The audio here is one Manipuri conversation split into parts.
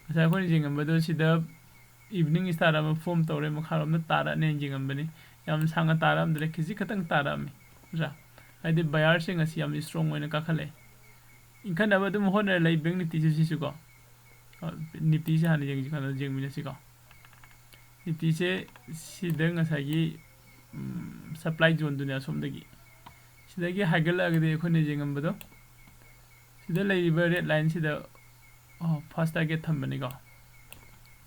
ꯉꯁꯥꯏ ꯑꯩꯈꯣꯏꯅ ꯌꯦꯡꯉꯝꯕꯗꯣ ꯁꯤꯗ ꯏꯚꯤꯅꯤꯡ ꯁ꯭ꯇꯥꯔ ꯑꯃ ꯐꯣꯝ ꯇꯧꯔꯦ ꯃꯈꯥꯔꯣꯝꯗ ꯇꯥꯔꯛꯑꯅꯦꯅ ꯌꯦꯡꯉꯝꯕꯅꯤ ꯌꯥꯝ ꯁꯥꯡꯅ ꯇꯥꯔꯛꯑꯝꯗ꯭ꯔꯦ ꯈꯤꯖꯤꯛ ꯈꯛꯇꯪ ꯇꯥꯔꯛꯑꯝꯃꯤ ꯅꯠꯇ꯭ꯔꯥ ꯍꯥꯏꯗꯤ ꯕꯌꯥꯔꯁꯦ ꯉꯁꯤ ꯌꯥꯝ ꯏꯁꯇ꯭ꯔꯣꯡ ꯑꯣꯏꯅ ꯀꯥꯈꯠꯂꯛꯑꯦ ꯏꯟꯈꯠꯅꯕ ꯑꯗꯨꯝ ꯍꯣꯠꯅꯔ ꯂꯩ ꯕꯦꯡ ꯅꯤꯐꯇꯤꯁꯨ ꯁꯤꯁꯨ ꯀꯣ ꯅꯤꯐꯇꯤꯁꯦ ꯍꯥꯟꯅ ꯌꯦꯡꯃꯤꯟꯅꯁꯤꯀꯣ ꯅꯤꯐꯇꯤꯁꯦ ꯁꯤꯗ ꯉꯁꯥꯏꯒꯤ ꯁꯄ꯭ꯂꯥꯏ ꯖꯣꯟꯗꯨꯅꯦ ꯑꯁꯣꯝꯗꯒꯤ ꯁꯤꯗꯒꯤ ꯍꯥꯏꯒꯠꯂꯛꯑꯒꯗꯤ ꯑꯩꯈꯣꯏꯅ ꯌꯦꯡꯉꯝꯕꯗꯣ ꯁꯤꯗ ꯂꯩꯔꯤꯕ ꯔꯦꯠ ꯂꯥꯏꯟꯁꯤꯗ ꯐꯥꯔꯁ ꯇꯥꯔꯒꯦꯠ ꯊꯝꯕꯅꯤꯀꯣ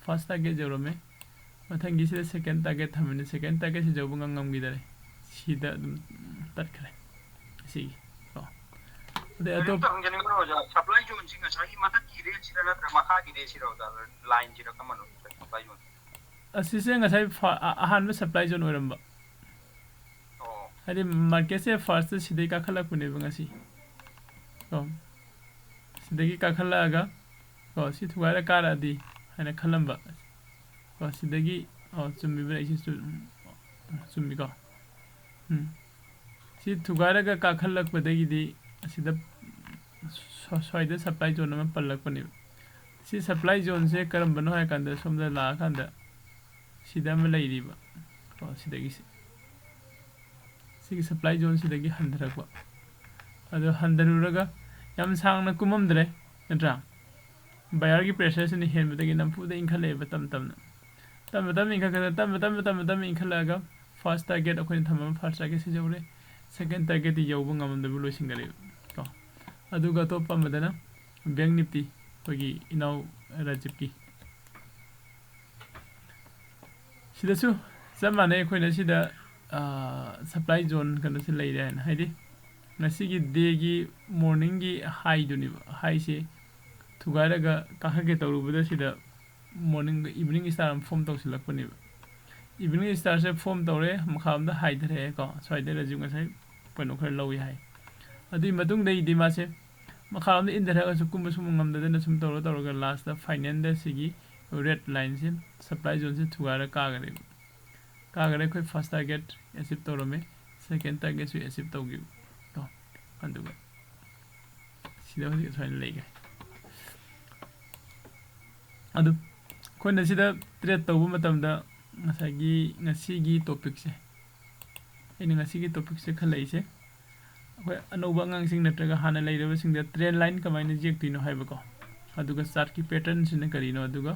ꯐꯥꯔꯁ ꯇꯥꯔꯒꯦꯠ ꯌꯧꯔꯝꯃꯦ ꯃꯊꯪꯒꯤꯁꯤꯗ ꯁꯦꯀꯦꯟ ꯇꯥꯔꯒꯦꯠ ꯊꯝꯕꯅꯤ ꯁꯦꯀꯦꯟ ꯇꯥꯔꯒꯦꯠꯁꯤ ꯌꯧꯕ ꯉꯝꯈꯤꯗꯔꯦ ꯁꯤꯗ ꯑꯗꯨꯝ ꯇꯠꯈ꯭ꯔꯦ ꯁꯤꯒꯤ ꯀꯣ ꯑꯗꯩ ꯑꯇꯣꯞꯄ ꯁꯄ꯭ꯂꯥꯏ ꯖꯣꯟꯁꯤ ꯉꯁꯥꯏꯒꯤ ꯃꯊꯛꯀꯤ ꯔꯦꯠꯁꯤꯔ ꯅꯠꯇ꯭ꯔꯒ ꯃꯈꯥꯒꯤ ꯔꯦꯠꯁꯤꯔ ꯂꯥꯏꯟꯁꯤꯔ ꯀꯃꯅꯣ ꯁꯄ꯭ꯂꯥꯏ ꯖꯣꯟ ꯑꯁꯤꯁꯦ ꯉꯁꯥꯏ ꯑꯍꯥꯟꯕ ꯁꯄ꯭ꯂꯥꯏ ꯖꯣꯟ ꯑꯣꯏꯔꯝꯕ ꯍꯥꯏꯗꯤ ꯃꯥꯔꯀꯦꯠꯁꯦ ꯐꯥꯔꯁꯇ ꯁꯤꯗꯩ ꯀꯥꯈꯠꯂꯛꯄꯅꯦꯕ ꯉꯁꯤ ꯀꯣ ꯁꯤꯗꯒꯤ ꯀꯥꯈꯠꯂꯛꯑꯒ ꯀꯣ ꯁꯤ ꯊꯨꯒꯥꯏꯔ ꯀꯥꯔꯛꯑꯗꯤ ꯍꯥꯏꯅ ꯈꯜꯂꯝꯕ ꯀꯣ ꯁꯤꯗꯒꯤ ꯆꯨꯝꯃꯤꯕ꯭ꯔꯥ ꯑꯩꯁꯤ ꯆꯨꯝꯃꯤꯀꯣ ꯁꯤ ꯊꯨꯒꯥꯏꯔꯒ ꯀꯥꯈꯠꯂꯛꯄꯗꯒꯤꯗꯤ ꯑꯁꯤꯗ ꯁ꯭ꯋꯥꯏꯗ ꯁꯄ꯭ꯂꯥꯏ ꯖꯣꯟ ꯑꯃ ꯄꯜꯂꯛꯄꯅꯦꯕ ꯁꯤ ꯁꯄ꯭ꯂꯥꯏ ꯖꯣꯟꯁꯦ ꯀꯔꯝꯕꯅꯣ ꯍꯥꯏꯔꯀꯥꯟꯗ ꯁꯣꯝꯗ ꯂꯥꯛꯑꯀꯥꯟꯗ ꯁꯤꯗ ꯑꯃ ꯂꯩꯔꯤꯕ ꯀꯣ ꯁꯤꯗꯒꯤꯁꯦ ꯁꯤꯒꯤ ꯁꯄ꯭ꯂꯥꯏ ꯖꯣꯟꯁꯤꯗꯒꯤ ꯍꯟꯊꯔꯛꯄ ꯑꯗꯣ ꯍꯟꯊꯔꯨꯔꯒ ꯌꯥꯝ ꯁꯥꯡꯅ ꯀꯨꯝꯃꯝꯗ꯭ꯔꯦ ꯅꯠꯇ꯭ꯔꯥ ꯕꯌꯥꯔꯒꯤ ꯄ꯭रेशꯔꯁꯤꯅ ꯍꯦꯟꯕꯗꯒꯤ ꯅꯝꯐꯨꯗ ꯏꯟꯈꯠꯂꯛꯑꯦꯕ ꯇꯞ ꯇꯞꯅ ꯏꯟꯈꯠꯂꯛꯑꯒ ꯐꯥꯔꯁ ꯇꯥꯔꯒꯦꯠ ꯑꯩꯈꯣꯏꯅ ꯊꯝꯃꯝꯕ ꯐꯥꯔꯁ ꯇꯥꯔꯒꯦꯠꯁꯤ ꯌꯧꯔꯦ ꯁꯦꯀꯦꯟ ꯇꯥꯔꯒꯦꯠꯇꯤ ꯌꯧꯕ ꯉꯝꯗꯕ ꯂꯣꯏꯁꯤꯟꯈꯔꯦꯕ ꯀꯣ ꯑꯗꯨꯒ ꯑꯇꯣꯞꯄ ꯑꯃꯗꯅ ꯕꯦꯡ ꯅꯤꯐꯇꯤ ꯑꯩꯈꯣꯏꯒꯤ ꯏꯅꯥꯎ ꯔꯥꯖꯤꯞꯀꯤ ꯁꯤꯗꯁꯨ ꯆꯞ ꯃꯥꯟꯅꯩ ꯑꯩꯈꯣꯏꯅ ꯁꯤꯗ ꯁꯄ꯭ꯂꯥꯏ ꯖꯣꯟ ꯀꯩꯅꯣꯁꯤ ꯂꯩꯔꯦ ꯍꯥꯏꯅ ꯍꯥꯏꯗꯤ ꯉꯁꯤꯒꯤ ꯗꯦꯒꯤ ꯃꯣꯔꯅꯤꯡꯒꯤ ꯍꯥꯏꯗꯨꯅꯦꯕ ꯍꯥꯏꯁꯦ ꯊꯨꯒꯥꯏꯔꯒ ꯀꯥꯈꯠꯀꯦ ꯇꯧꯔꯨꯕꯗ ꯁꯤꯗ ꯃꯣꯔꯅꯤꯡ ꯏꯚꯤꯅꯤꯡ ꯁ꯭ꯇꯥꯔ ꯑꯃ ꯐꯣꯝ ꯇꯧꯁꯤꯜꯂꯛꯄꯅꯦꯕ ꯏꯚꯤꯅꯤꯡ ꯁ꯭ꯇꯥꯔꯁꯦ ꯐꯣꯝ ꯇꯧꯔꯦ ꯃꯈꯥꯔꯣꯝꯗ ꯍꯥꯏꯊꯔꯛꯑꯦ ꯀꯣ ꯁ꯭ꯋꯥꯏꯗ ꯔꯥꯖꯤꯞ ꯉꯁꯥꯏ ꯀꯩꯅꯣ ꯈꯔ ꯂꯧꯏ ꯍꯥꯏ ꯑꯗꯨꯒꯤ ꯃꯇꯨꯡꯗꯒꯤꯗꯤ ꯃꯥꯁꯦ ꯃꯈꯥꯔꯣꯝꯗ ꯏꯟꯊꯔꯛꯑꯒꯁꯨ ꯀꯨꯝꯕ ꯁꯨꯝ ꯉꯝꯗꯗꯅ ꯁꯨꯝ ꯇꯧꯔꯒ ꯂꯥꯁꯇ ꯐꯥꯏꯅꯦꯜꯗ ꯁꯤꯒꯤ ꯔꯦꯠ ꯂꯥꯏꯟꯁꯦ ꯁꯄ꯭ꯂꯥꯏ ꯖꯣꯟꯁꯦ ꯊꯨꯒꯥꯏꯔ ꯀꯥꯈꯔꯦꯕ ꯑꯩꯈꯣꯏ ꯐꯥꯔꯁ ꯇꯥꯔꯒꯦꯠ ꯑꯦꯆꯤꯞ ꯇꯧꯔꯝꯃꯦ ꯁꯦꯀꯦꯟ ꯇꯥꯔꯒꯦꯠꯁꯨ ꯑꯦꯆꯤꯞ ꯇꯧꯈꯤꯕ ꯀꯣ ꯑꯗꯨꯒ ꯁꯤꯗ ꯍꯧꯖꯤꯛ ꯁꯨꯃꯥꯏꯅ ꯂꯩꯈ꯭ꯔꯦ ꯑꯗꯨ ꯑꯩꯈꯣꯏꯅ ꯁꯤꯗ ꯇ꯭ꯔꯦꯠ ꯇꯧꯕ ꯃꯇꯝꯗ ꯉꯁꯤꯒꯤ ꯇꯣꯄꯤꯛꯁꯦ ꯑꯩꯅ ꯉꯁꯤꯒꯤ ꯇꯣꯄꯤꯛꯁꯦ ꯈꯜꯂꯛꯏꯁꯦ ꯑꯩꯈꯣꯏ ꯑꯅꯧꯕ ꯑꯉꯥꯡꯁꯤꯡ ꯅꯠꯇ꯭ꯔꯒ ꯍꯥꯟꯅ ꯂꯩꯔꯕꯁꯤꯡꯗ ꯇ꯭ꯔꯦꯟ ꯂꯥꯏꯟ ꯀꯃꯥꯏꯅ ꯌꯦꯛꯇꯣꯏꯅꯣ ꯍꯥꯏꯕꯀꯣ ꯑꯗꯨꯒ ꯆꯥꯔꯠꯀꯤ ꯄꯦꯇꯔꯟꯁꯤꯅ ꯀꯔꯤꯅꯣ ꯑꯗꯨꯒ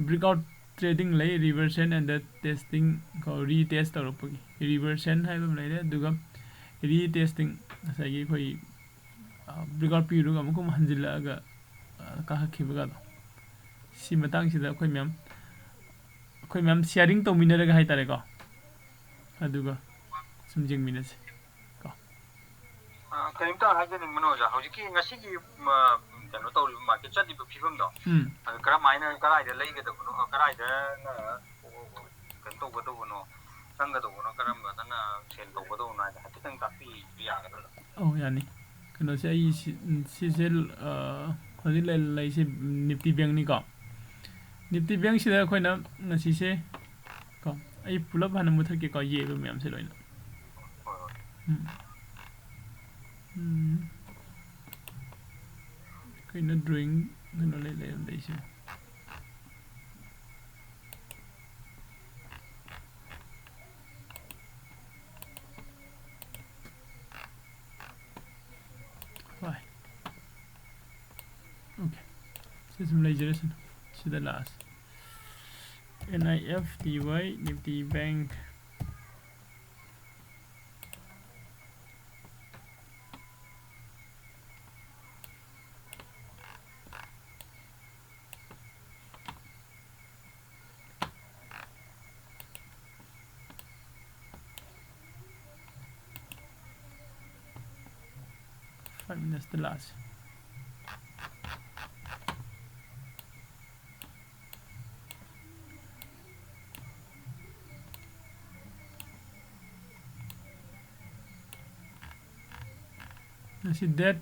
ꯕ꯭ꯔꯤꯛꯑꯥꯎꯠ ꯇ꯭ꯔꯦꯗꯤꯡ ꯂꯩ ꯔꯤꯚꯔꯁꯟ ꯑꯦꯟ ꯗ ꯇꯦꯁꯇꯤꯡ ꯀꯣ ꯔꯤꯇꯦꯁ ꯇꯧꯔꯛꯄꯒꯤ ꯔꯤꯚꯔꯁꯟ ꯍꯥꯏꯕ ꯑꯃ ꯂꯩꯔꯦ ꯑꯗꯨꯒ ꯔꯤꯇꯦꯁꯇꯤꯡ ꯉꯁꯥꯏꯒꯤ ꯑꯩꯈꯣꯏ ꯕ꯭ꯔꯤꯛꯑꯥꯎꯠ ꯄꯤꯔꯨꯔꯒ ꯑꯃꯨꯛꯀ ꯍꯟꯖꯤꯜꯂꯛꯑꯒ ꯀꯥꯈꯠꯈꯤꯕꯒꯗꯣ ꯁꯤ ꯃꯇꯥꯡꯁꯤꯗ ꯑꯩꯈꯣꯏ ꯃꯌꯥꯝ ꯁꯤꯌꯥꯔꯤꯡ ꯇꯧꯃꯤꯟꯅꯔꯒ ꯍꯥꯏꯇꯥꯔꯦꯀꯣ ꯑꯗꯨꯒ ꯁꯨꯝ ꯌꯦꯡꯃꯤꯟꯅꯁꯤ ꯀꯣ ꯀꯔꯤꯝꯇ ꯍꯥꯏꯖꯅꯤꯡꯕꯅꯣ ꯑꯣꯖꯥ ꯍꯧꯖꯤꯛꯀꯤ ꯉꯁꯤꯒꯤ ꯀꯩꯅꯣ ꯇꯧꯔꯤꯕ ꯃꯥꯔꯀꯦꯠ ꯆꯠꯂꯤꯕ ꯐꯤꯕꯝꯗꯣ ꯑꯗꯨ ꯀꯔꯝꯍꯥꯏꯅ ꯀꯗꯥꯏꯗ ꯂꯩꯒꯗꯕꯅꯣ ꯀꯗꯥꯏꯗꯅ ꯀꯩꯅꯣ ꯇꯧꯒꯗꯧꯕꯅꯣ ꯆꯪꯒꯗꯧꯕꯅꯣ ꯀꯔꯝꯕꯗꯅ ꯁꯦꯜ ꯇꯧꯒꯗꯧꯕꯅꯣ ꯍꯥꯏꯗ ꯍꯥꯏꯐꯦꯠꯇꯪ ꯇꯥꯛꯄꯤꯕ ꯌꯥꯒꯗ꯭ꯔꯥ ꯌꯥꯅꯤ ꯀꯩꯅꯣꯁꯦ ꯑꯩ ꯁꯤꯁꯦ ꯍꯧꯖꯤꯛ ꯂꯩꯔꯤꯁꯦ ꯅꯤꯐꯇꯤ ꯕꯦꯡꯛꯅꯤꯀꯣ ꯅꯤꯐꯇꯤ ꯕꯦꯡꯛꯁꯤꯗ ꯑꯩꯈꯣꯏꯅ ꯉꯁꯤꯁꯦ ꯀꯣ ꯑꯩ ꯄꯨꯂꯞ ꯍꯥꯟꯅ ꯃꯨꯊꯠꯀꯦꯀꯣ ꯌꯦꯛꯏꯕ ꯃꯌꯥꯝꯁꯦ ꯂꯣꯏꯅ ꯀꯩꯅꯣ ꯗ꯭ꯔꯣꯌꯤꯡ ꯀꯩꯅꯣ ꯂꯩꯔꯝꯗꯩꯁꯦ ꯍꯣꯏ ꯑꯣꯀꯦ ꯁꯤ ꯁꯨꯝ ꯂꯩꯖꯔꯁꯅꯨ ꯁꯤꯗ ꯂꯥꯛꯑꯁꯤ NIFTY ꯅꯤꯐꯇꯤ ꯕꯦꯡꯛ ꯐꯥꯏꯅꯦꯟꯁꯇ ꯂꯥꯛꯑꯁꯤ ꯉꯁꯤ ꯗꯦꯠ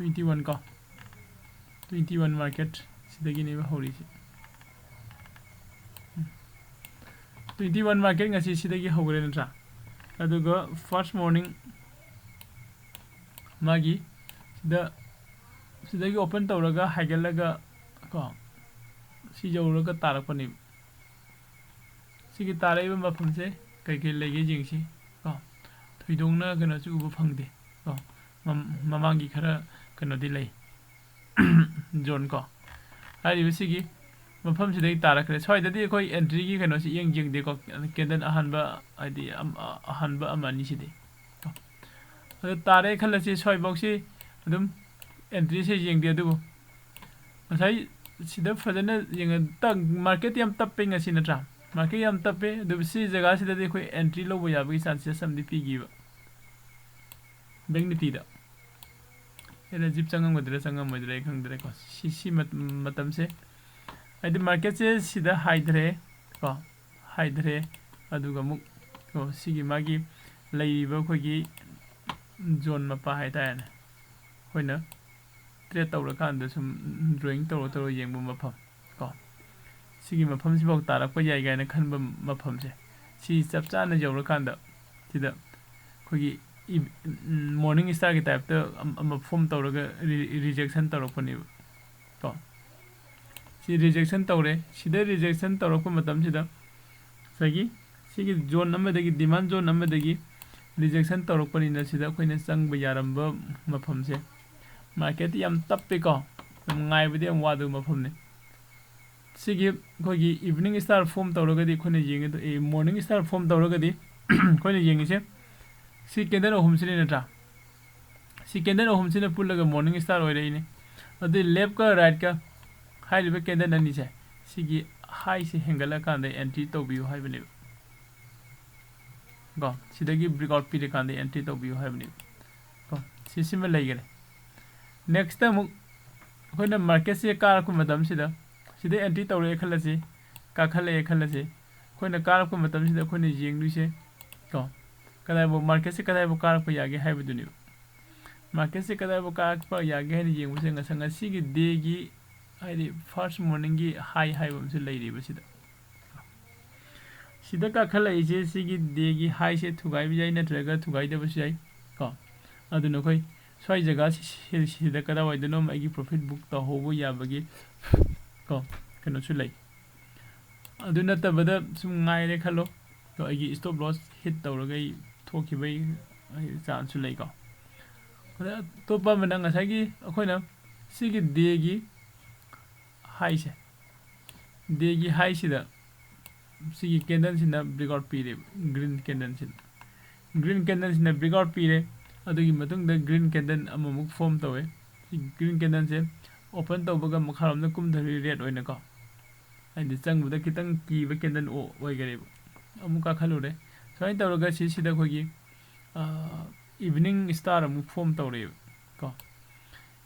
21 ꯀꯣ 21 ꯃꯥꯔꯀꯦꯠ ꯁꯤꯗꯒꯤꯅꯦꯕ ꯍꯧꯔꯤꯁꯤ 21 ꯃꯥꯔꯀꯦꯠ ꯉꯁꯤ ꯁꯤꯗꯒꯤ ꯍꯧꯈ꯭ꯔꯦ ꯅꯠꯇ꯭ꯔꯥ ꯑꯗꯨꯒ ꯐꯥꯔꯁ ꯃꯣꯔꯅꯤꯡ ꯃꯥꯒꯤ ꯁꯤꯗ सिदगी ओपन तौरगा हाइगलगा को सी जौरगा तारकपनि सिगी ताराइबा मफमसे कई कई लेगे जिंगसी को थुइदोंना कनो सु उबो फंगदे को ममांगी खरा कनो दि लई जोन को हारिबा सिगी मफम सिदगी तारकरे सोइददी अखोई एंट्री की कनो सि यंग जिंग दे को केंदन अहनबा आइदि अहनबा अमानी सिदे अदो तारे खलसी सोइबोक्सी अदुम एंट्री से जिंग दे दुबो मसाई सिदा फजन यंग तक मार्केट यम तप्पे ngasi नत्रा मार्केट यम तप्पे दुबसी जगह सिददी अखोई एंट्री लोबो याबगी चांसेस समदि पिगिबा बैंक निपीदा एना जिप चंगमगदरे चंगमदरे खंगदरे को सी मतम से आइदि मार्केट से सिदा हाइद्रे को हाइद्रे अदुगा मुक को सिगी मागी लैबा खोगी जोन मपा हाइतायन होइना ट्रेड तौर कांद सुम ड्राइंग तौर येंबो मफम को सिगी मफम सिबो तारक याय गायना खनबा मफम से सी चपचाना जौर कांद सिदा खोगी मॉर्निंग स्टार की टाइप तो अम फॉर्म तौरगा रिजेक्शन तौरपनि को सी रिजेक्शन तौरे सिदा रिजेक्शन तौरप मतम सिदा सगी सिगी जोन नंबरदगी डिमांड जोन नंबरदगी रिजेक्शन तौरपनि न सिदा खोइना चंग यारंब मफम से मार्केट यम तप्पे को ngaibidi am wadu mafam ne sigi khogi evening star form tawragadi khone yenge to e morning star form tawragadi khone yenge se si kender ohum sine natra si kender ohum sine pullaga morning star oi rei ne adu left ka right ka high libe kender nani se sigi high se hengala kan de entry to biu hai bane go sidagi breakout period kan de entry to biu hai bane go si sima lai gare next time अखोइना मार्केट से कारक मतम सिदा सिदे एंट्री तौरे खलसे का खले खलसे अखोइना कारक मतम सिदा अखोइना येंगदुसे को कदाइबो मार्केट से कदाइबो कारक यागे हाइबदुनि मार्केट से कदाइबो कारक पर यागे है येंगबुसे ngasa सिगी डे गी हाइदि फर्स्ट मॉर्निंग गी हाई हाइबम से लैरिबो सिदा सिदा का खले जे सिगी डे गी हाई से थुगाइ बिजाइ नत्रगा थुगाइ देबो सिजाइ को अदुनो खोइ स्वाई जगह सिदा कदा वाइदनो मागी प्रॉफिट बुक ता होबो याबगी को कनो सुलै अदुना तबदा सुम ngaire खलो तो आगी स्टॉप लॉस हिट तौरगै थोखिबै चांस सुलै को अदा तोपा मनंग ngसागी अखोइना सिगी देगी हाई से देगी हाई सिदा सिगी कैंडल सिना ब्रेकआउट पीरे ग्रीन कैंडल सिना ब्रेकआउट पीरे अदुगी मतुंग द ग्रीन कैंडल अममुक फॉर्म तवे ग्रीन कैंडल से ओपन तौबगा मखारम न कुमधरी रेड ओइना को आइदि चंगबुदा कितंग कीबा कैंडल ओ ओइगरे अमुका खलुरे सय तौरगा सिदा खोगी इवनिंग स्टार अमु फॉर्म तौरे को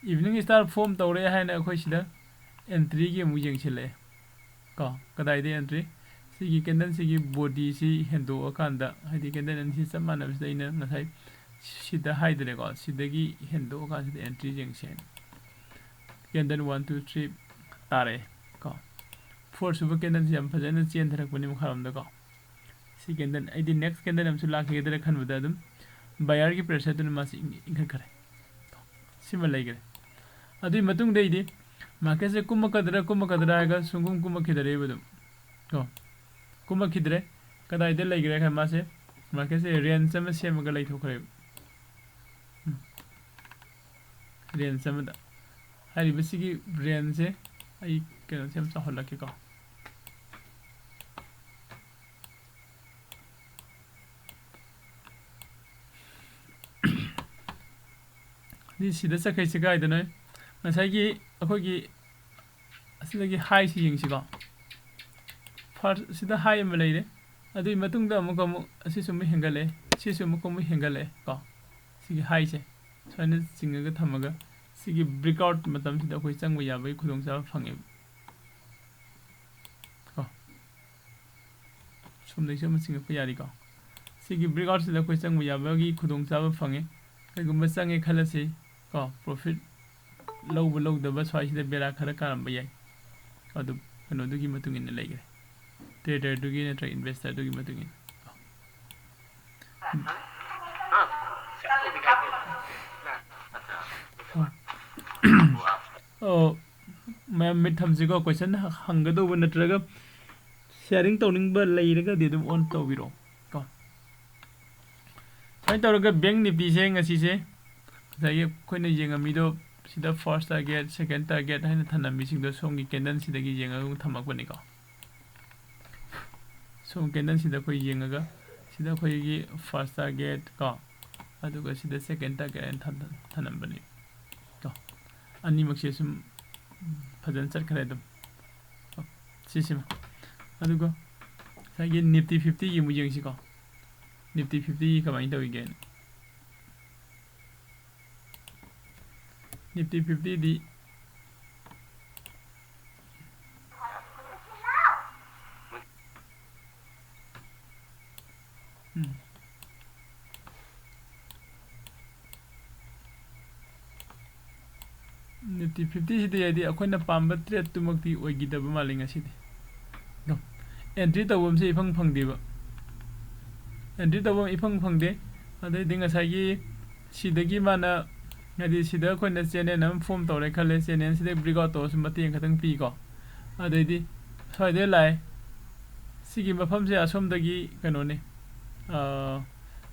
इवनिंग स्टार फॉर्म तौरे हाइना अखोइ सिदा एंट्री गी अमु यंगसिले को कदाइदे एंट्री सिगी कैंडल सिगी बॉडी सि हेंदो अकांदा हाइदि कैंडल एंसी समानम सिदैना नसाइ सिदा हाइद्रे को सिदगी हेंदो का सिदा एंट्री जंक्शन कैंडल 1 2 3 तारे को 4 सुबह कैंडल से हम फजन चेन थरक बनि मखारम द को सी कैंडल आइदि नेक्स्ट कैंडल हम सुला के दरे खनबदा दम बायर की प्रेशर तुन मास इंख करे सिम लैगरे अदि मतुंग देइदि मार्केट से कुम कदरा आगा सुंगुम कुम खिदरे बदम को कुम खिदरे कदाइ दे लैगरे खा मासे मार्केट से रेंज में सेमगा लैथोखरे रेंज में हारिबसिगी रेंज से आई कनो सेम चाहलके को नि सिदा सकै सिगा इदन नसाइगी अखोगी असिदगी हाई सि यिंगसिको फर्स्ट सिदा हाई म लैरे अदुइ मतुंगदा अमुकमु असिसुम हेंगले सिसुमकमु हेंगले को सिगी हाई से सने सिंगगा थमगा सिगी ब्रेकआउट मतम सिदा कोइ चंगबो याबै खुदोंसा फंगे को सुमदैसे मसिंग पयारी को सिगी ब्रेकआउट सिदा कोइ चंगबो याबगी खुदोंसा फंगे कगुम चंगे खलसे को प्रॉफिट लौदबा स्वाइसिदा बेरा खरा कारम याय अदु कनो दुगी मतुंग इन लैगरे ट्रेडर दुगी नत्र इन्वेस्टर दुगी मतुंग इन Oh, मैं मिड थमसिको क्वेश्चन हंगदोब नत्रगा शेयरिंग तौनिंगबा लेरगा दि दुम ऑन तौबिरो को साइन तौरगा बैंक निफ्टी से ngasi जाय खोइना येंगामिदो सिदा फर्स्ट टारगेट सेकंड टारगेट हाइना थनमिसिंग दो सोंगी कैंडल सिदगी येंगागु थमकबनी को सोंग कैंडल सिदा खोइ येंगागा सिदा खोइगी फर्स्ट टारगेट को अदुगा सिदा सेकंड टारगेट थनमबनी को अनिमक्से सुम फजन चटखरे दम सिसिम अदुगा सागे निफ्टी 50 की मुजेंगसी को निफ्टी 50 कमाइन तौइगे निफ्टी 50 दी निफ्टी 50 सिदे यदि अखोइना पाम्बा ट्रेड तुमक्ति ओइगिदब मालिंग सिदे दो एंट्री तवम से इफंग फंगदेबा एंट्री तवम इफंग फंगदे अदे दिंग सागी सिदगी माना यदि सिदा खोइना चैनल नम फॉर्म तौरे खले चैनल सिदे ब्रेकआउट तो मतें खतंग पी को अदेदी सयदे लाइ सिगी मफम से असोमदगी कनोने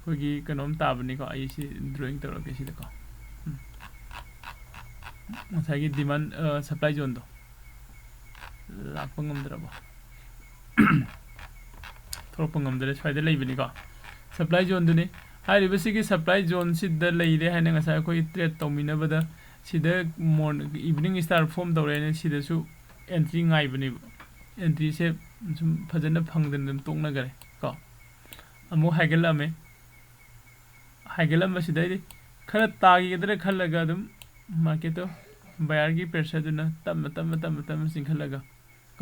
खोगी कनोम ताबनी को आई सी ड्राइंग तौर के सिदा को मसागी डिमांड सप्लाई जोन दो लाखपा ngमद्रबो थोरपा ngमद्रे सयदे लैबनी को सप्लाई जोन दुने हाइरिबसिगी सप्लाई जोन सिदा लैरे हाइना ngasa कोई ट्रेड तौमिनबदा सिदा मॉर्निंग इवनिंग स्टार फॉर्म तौरेने सिदासु एंट्री गाइबनी एंट्री से सुम फजन फंगदन तोंगना गरे को अमु हाइगलम सिदाई खरा तागिदरे खलगा दम मार्केट तो बायर की प्रेशर दुना तम सिंखलगा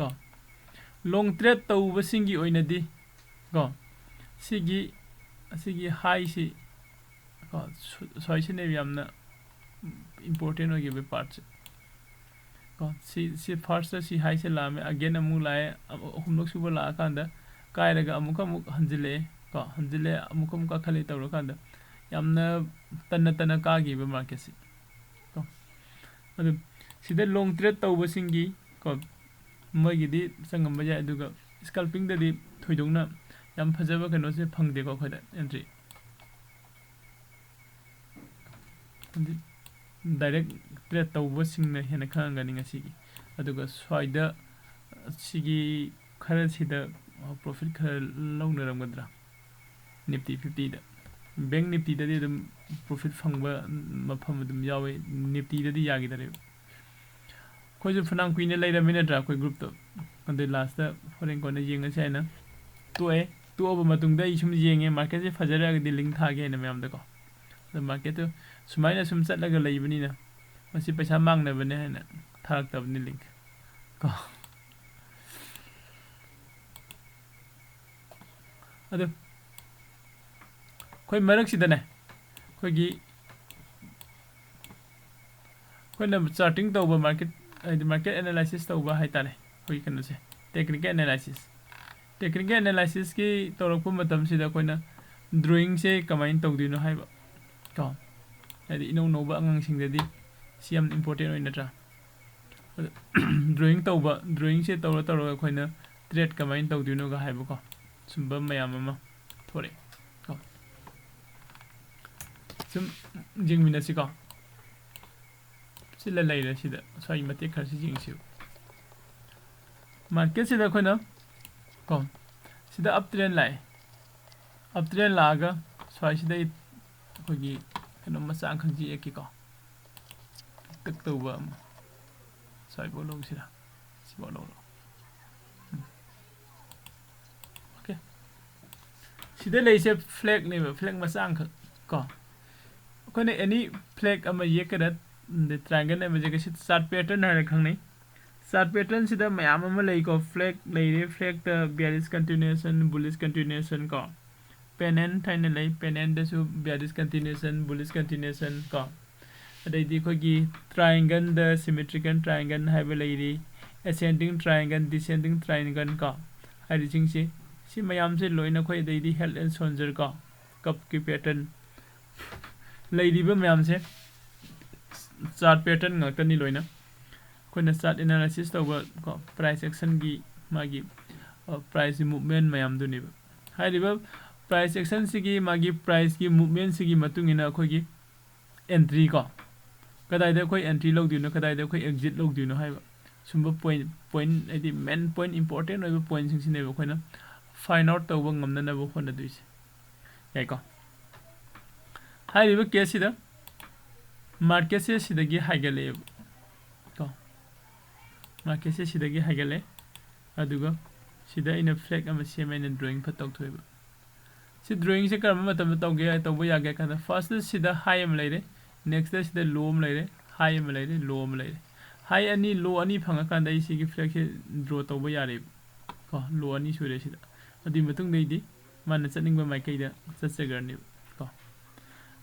को लॉन्ग ट्रेड तौबसिंगी ओइनदी को सिगी हाई सी को सोइसने यामना इंपोर्टेंट हो गिवे पार्ट्स को सी फर्स्ट सी हाई से लामे अगेन अमु लाए हमलोग सुबह ला कांदा कायरगा अमुक हंजिले को हंजिले अमुक खले तौर कांदा यामना तन का गिवे मार्केट सी को अदु सिदे लॉन्ग ट्रेड तौबसिंगी को मगिदी संगम जाय अदुगा स्कल्पिंग ददी थोइदोंना याम फजबा कनो से फंगदे को खदा एंट्री डायरेक्ट ट्रेड तौबसिंगना हेना खांगनी ngasiगी अदुगा स्वाइदा सिगी खरा सिदा प्रॉफिट खरा लौनरमगद्रा निफ्टी 50 दा बैंक निफ्टी ददी दम प्रॉफिट फंगबा मफम दम यावे निफ्टी ददी यागिदरे कोई फनांग कुइने लेरमिनद्रा कोई ग्रुप तो अदे लास्ट फॉरेन कोने येंगसे हैना तो अब मतुंगदा इसुम येंगे मार्केट से फजरगदी लिंक थागे हैना मैम दको द मार्केट तो सुमाइना सुम चटलगा लेबनिना मसी पैसा मांगनबने हैना थारक्तबनि लिंक को अदो कोई मरक सिदने कोई चार्टिंग तौब मार्केट मार्केट एनालिसिस तौब हाइतारे कोई कनसे टेक्निकल एनालिसिस की तौरप मतम सिदा कोइना ड्राइंग से कमाइन तौदिनो हाइबा को यदि इनो नोबा अंगांसिंगदि सियाम इंपोर्टेंट ओइनत्रा ड्राइंग से तौर कोइना ट्रेड कमाइन तौदिनो गा हाइबा को सुंबा मयाम अमा थोरे को सुम जिंगमिनसि को सिला लैरे सिदा सय मते खरसि जिंगसि मार्केट सिदा खोना को सिदा अप ट्रेंड लागा सय सिदा खोगी कनो मचा खंजी एकी को तक तौबा सय बोलो सिदा सिबोलो ओके सिदा लैसे फ्लैग ने फ्लैग मचा को कोने एनी फ्लैग अमा येकदा द ट्रायंगल ने मजे के चार्ट पैटर्न है खंगनै चार्ट पैटर्न सिदा मयाम अमा लै को फ्लैग लैरे फ्लैग द बेयरिश कंटिन्यूएशन बुलिश कंटिन्यूएशन को पेनेंट थाइने लै पेनेंट दसु बेयरिश कंटिन्यूएशन बुलिश कंटिन्यूएशन को अदैदि खोगी ट्रायंगल द सिमेट्रिकल ट्रायंगल हाइबे लैरि ascending triangle descending triangle को हाइरिजिंग से मयाम से लोइना खोई दैदि हेल्थ एंड सोल्जर को कप की पैटर्न लैरिबा मयाम से chart pattern ngakani loina koina chart analysis tawba ko price action gi magi price movement mayam duni hairiba price action sigi magi price gi movement sigi matungina khoi entry ko kadai da khoi entry logdino kadai da khoi exit logdino haiba sumba point edi main point important oiba point sing sine khoina find out tawba ngamna na bo khona duise yai ko hairiba case sida market se sidagi haigale ko market se sidagi haigale aduga sida ina flag ama semena drawing phatok thoiba si drawing se karma matam tawge ai tawba yage kana first sida high am leire next sida low am leire high am leire low am leire high ani low ani phanga kanda isi gi flag se draw tawba yare ko low ani sure sida adi matung dei di man chaning ba mai kai da chasegarni ko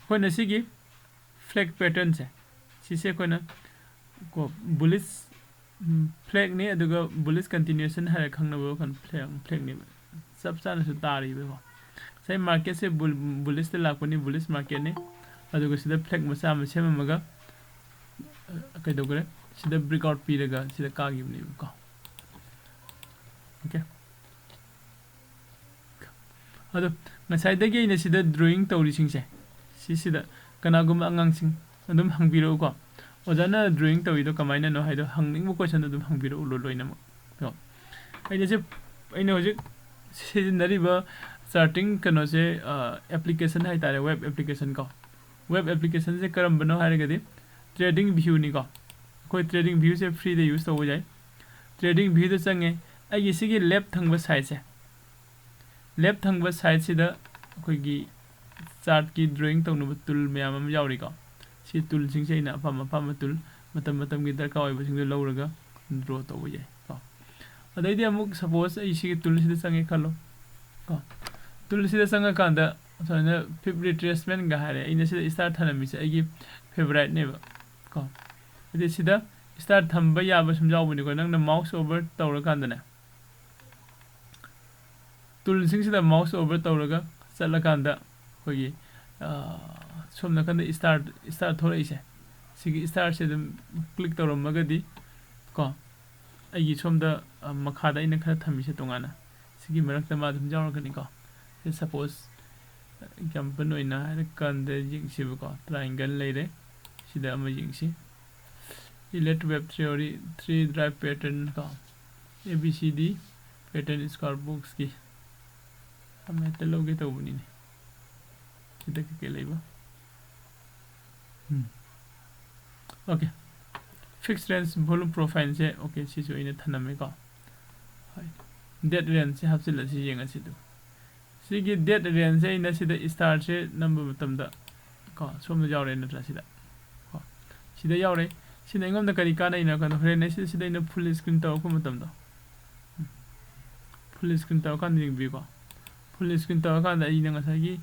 khoina sigi flag pattern se koina ko bullish flag ne aduga bullish continuation hare khangna bo kan flag ne sab sana su tari be ko sai market se bullish te lakoni bullish market ne aduga sida flag masa ma sema maga kai dogre sida breakout pi daga sida ka gi ne ko okay adu ngasai dagi ne sida drawing tawri sing se sida kanagum angang sing adum hangbiro ko ojana drawing tawido kamaina no haido hangning mo question adum hangbiro lo loina mo to aina je aina hoje seasonary ba starting kano se application hai tare web application ko web application se karam bano hare gadi trading view ni ko koi trading view se free de use to ho jai trading view de sange ai sigi left thangba side se left thangba side sida koi gi chart ki drawing tawnu tool myam am yauri ko si tool sing sei na pam tool matam gi darka oi basing lo raga draw to bo jai ko adai de amuk suppose ai si tool si sange khalo ko tool si sanga kanda so pip retracement ga hare ina si start thanami se ai gi favorite ne ba ko ade sida start thamba ya ba sum jaw buni ko nang na mouse over tawra kanda na tool sing sida mouse over tawraga chala kanda kogi somna kanda start thora ise sigi start se dum click tawram magadi ko ai somda makhada ina khara thami se tongana sigi marakta ma dum jawra kani ko suppose example oina kanda jing si ko triangle leire sida ama jing si elect web theory 3 drive pattern ko abcd pattern square books ki hame teloge to buni ne sida ke leiba okay fixed range volume profile se okay si so ina thaname ko hai dead range se hapsil si yenga si du sigi dead range se ina sida start se number matam da ko somna jawre na tra sida ko sida yawre sida ngom da kari kana ina kan hore ne sida ina full screen taw ko matam da full screen taw kan ding bi ko full screen taw kan da ina nga sagi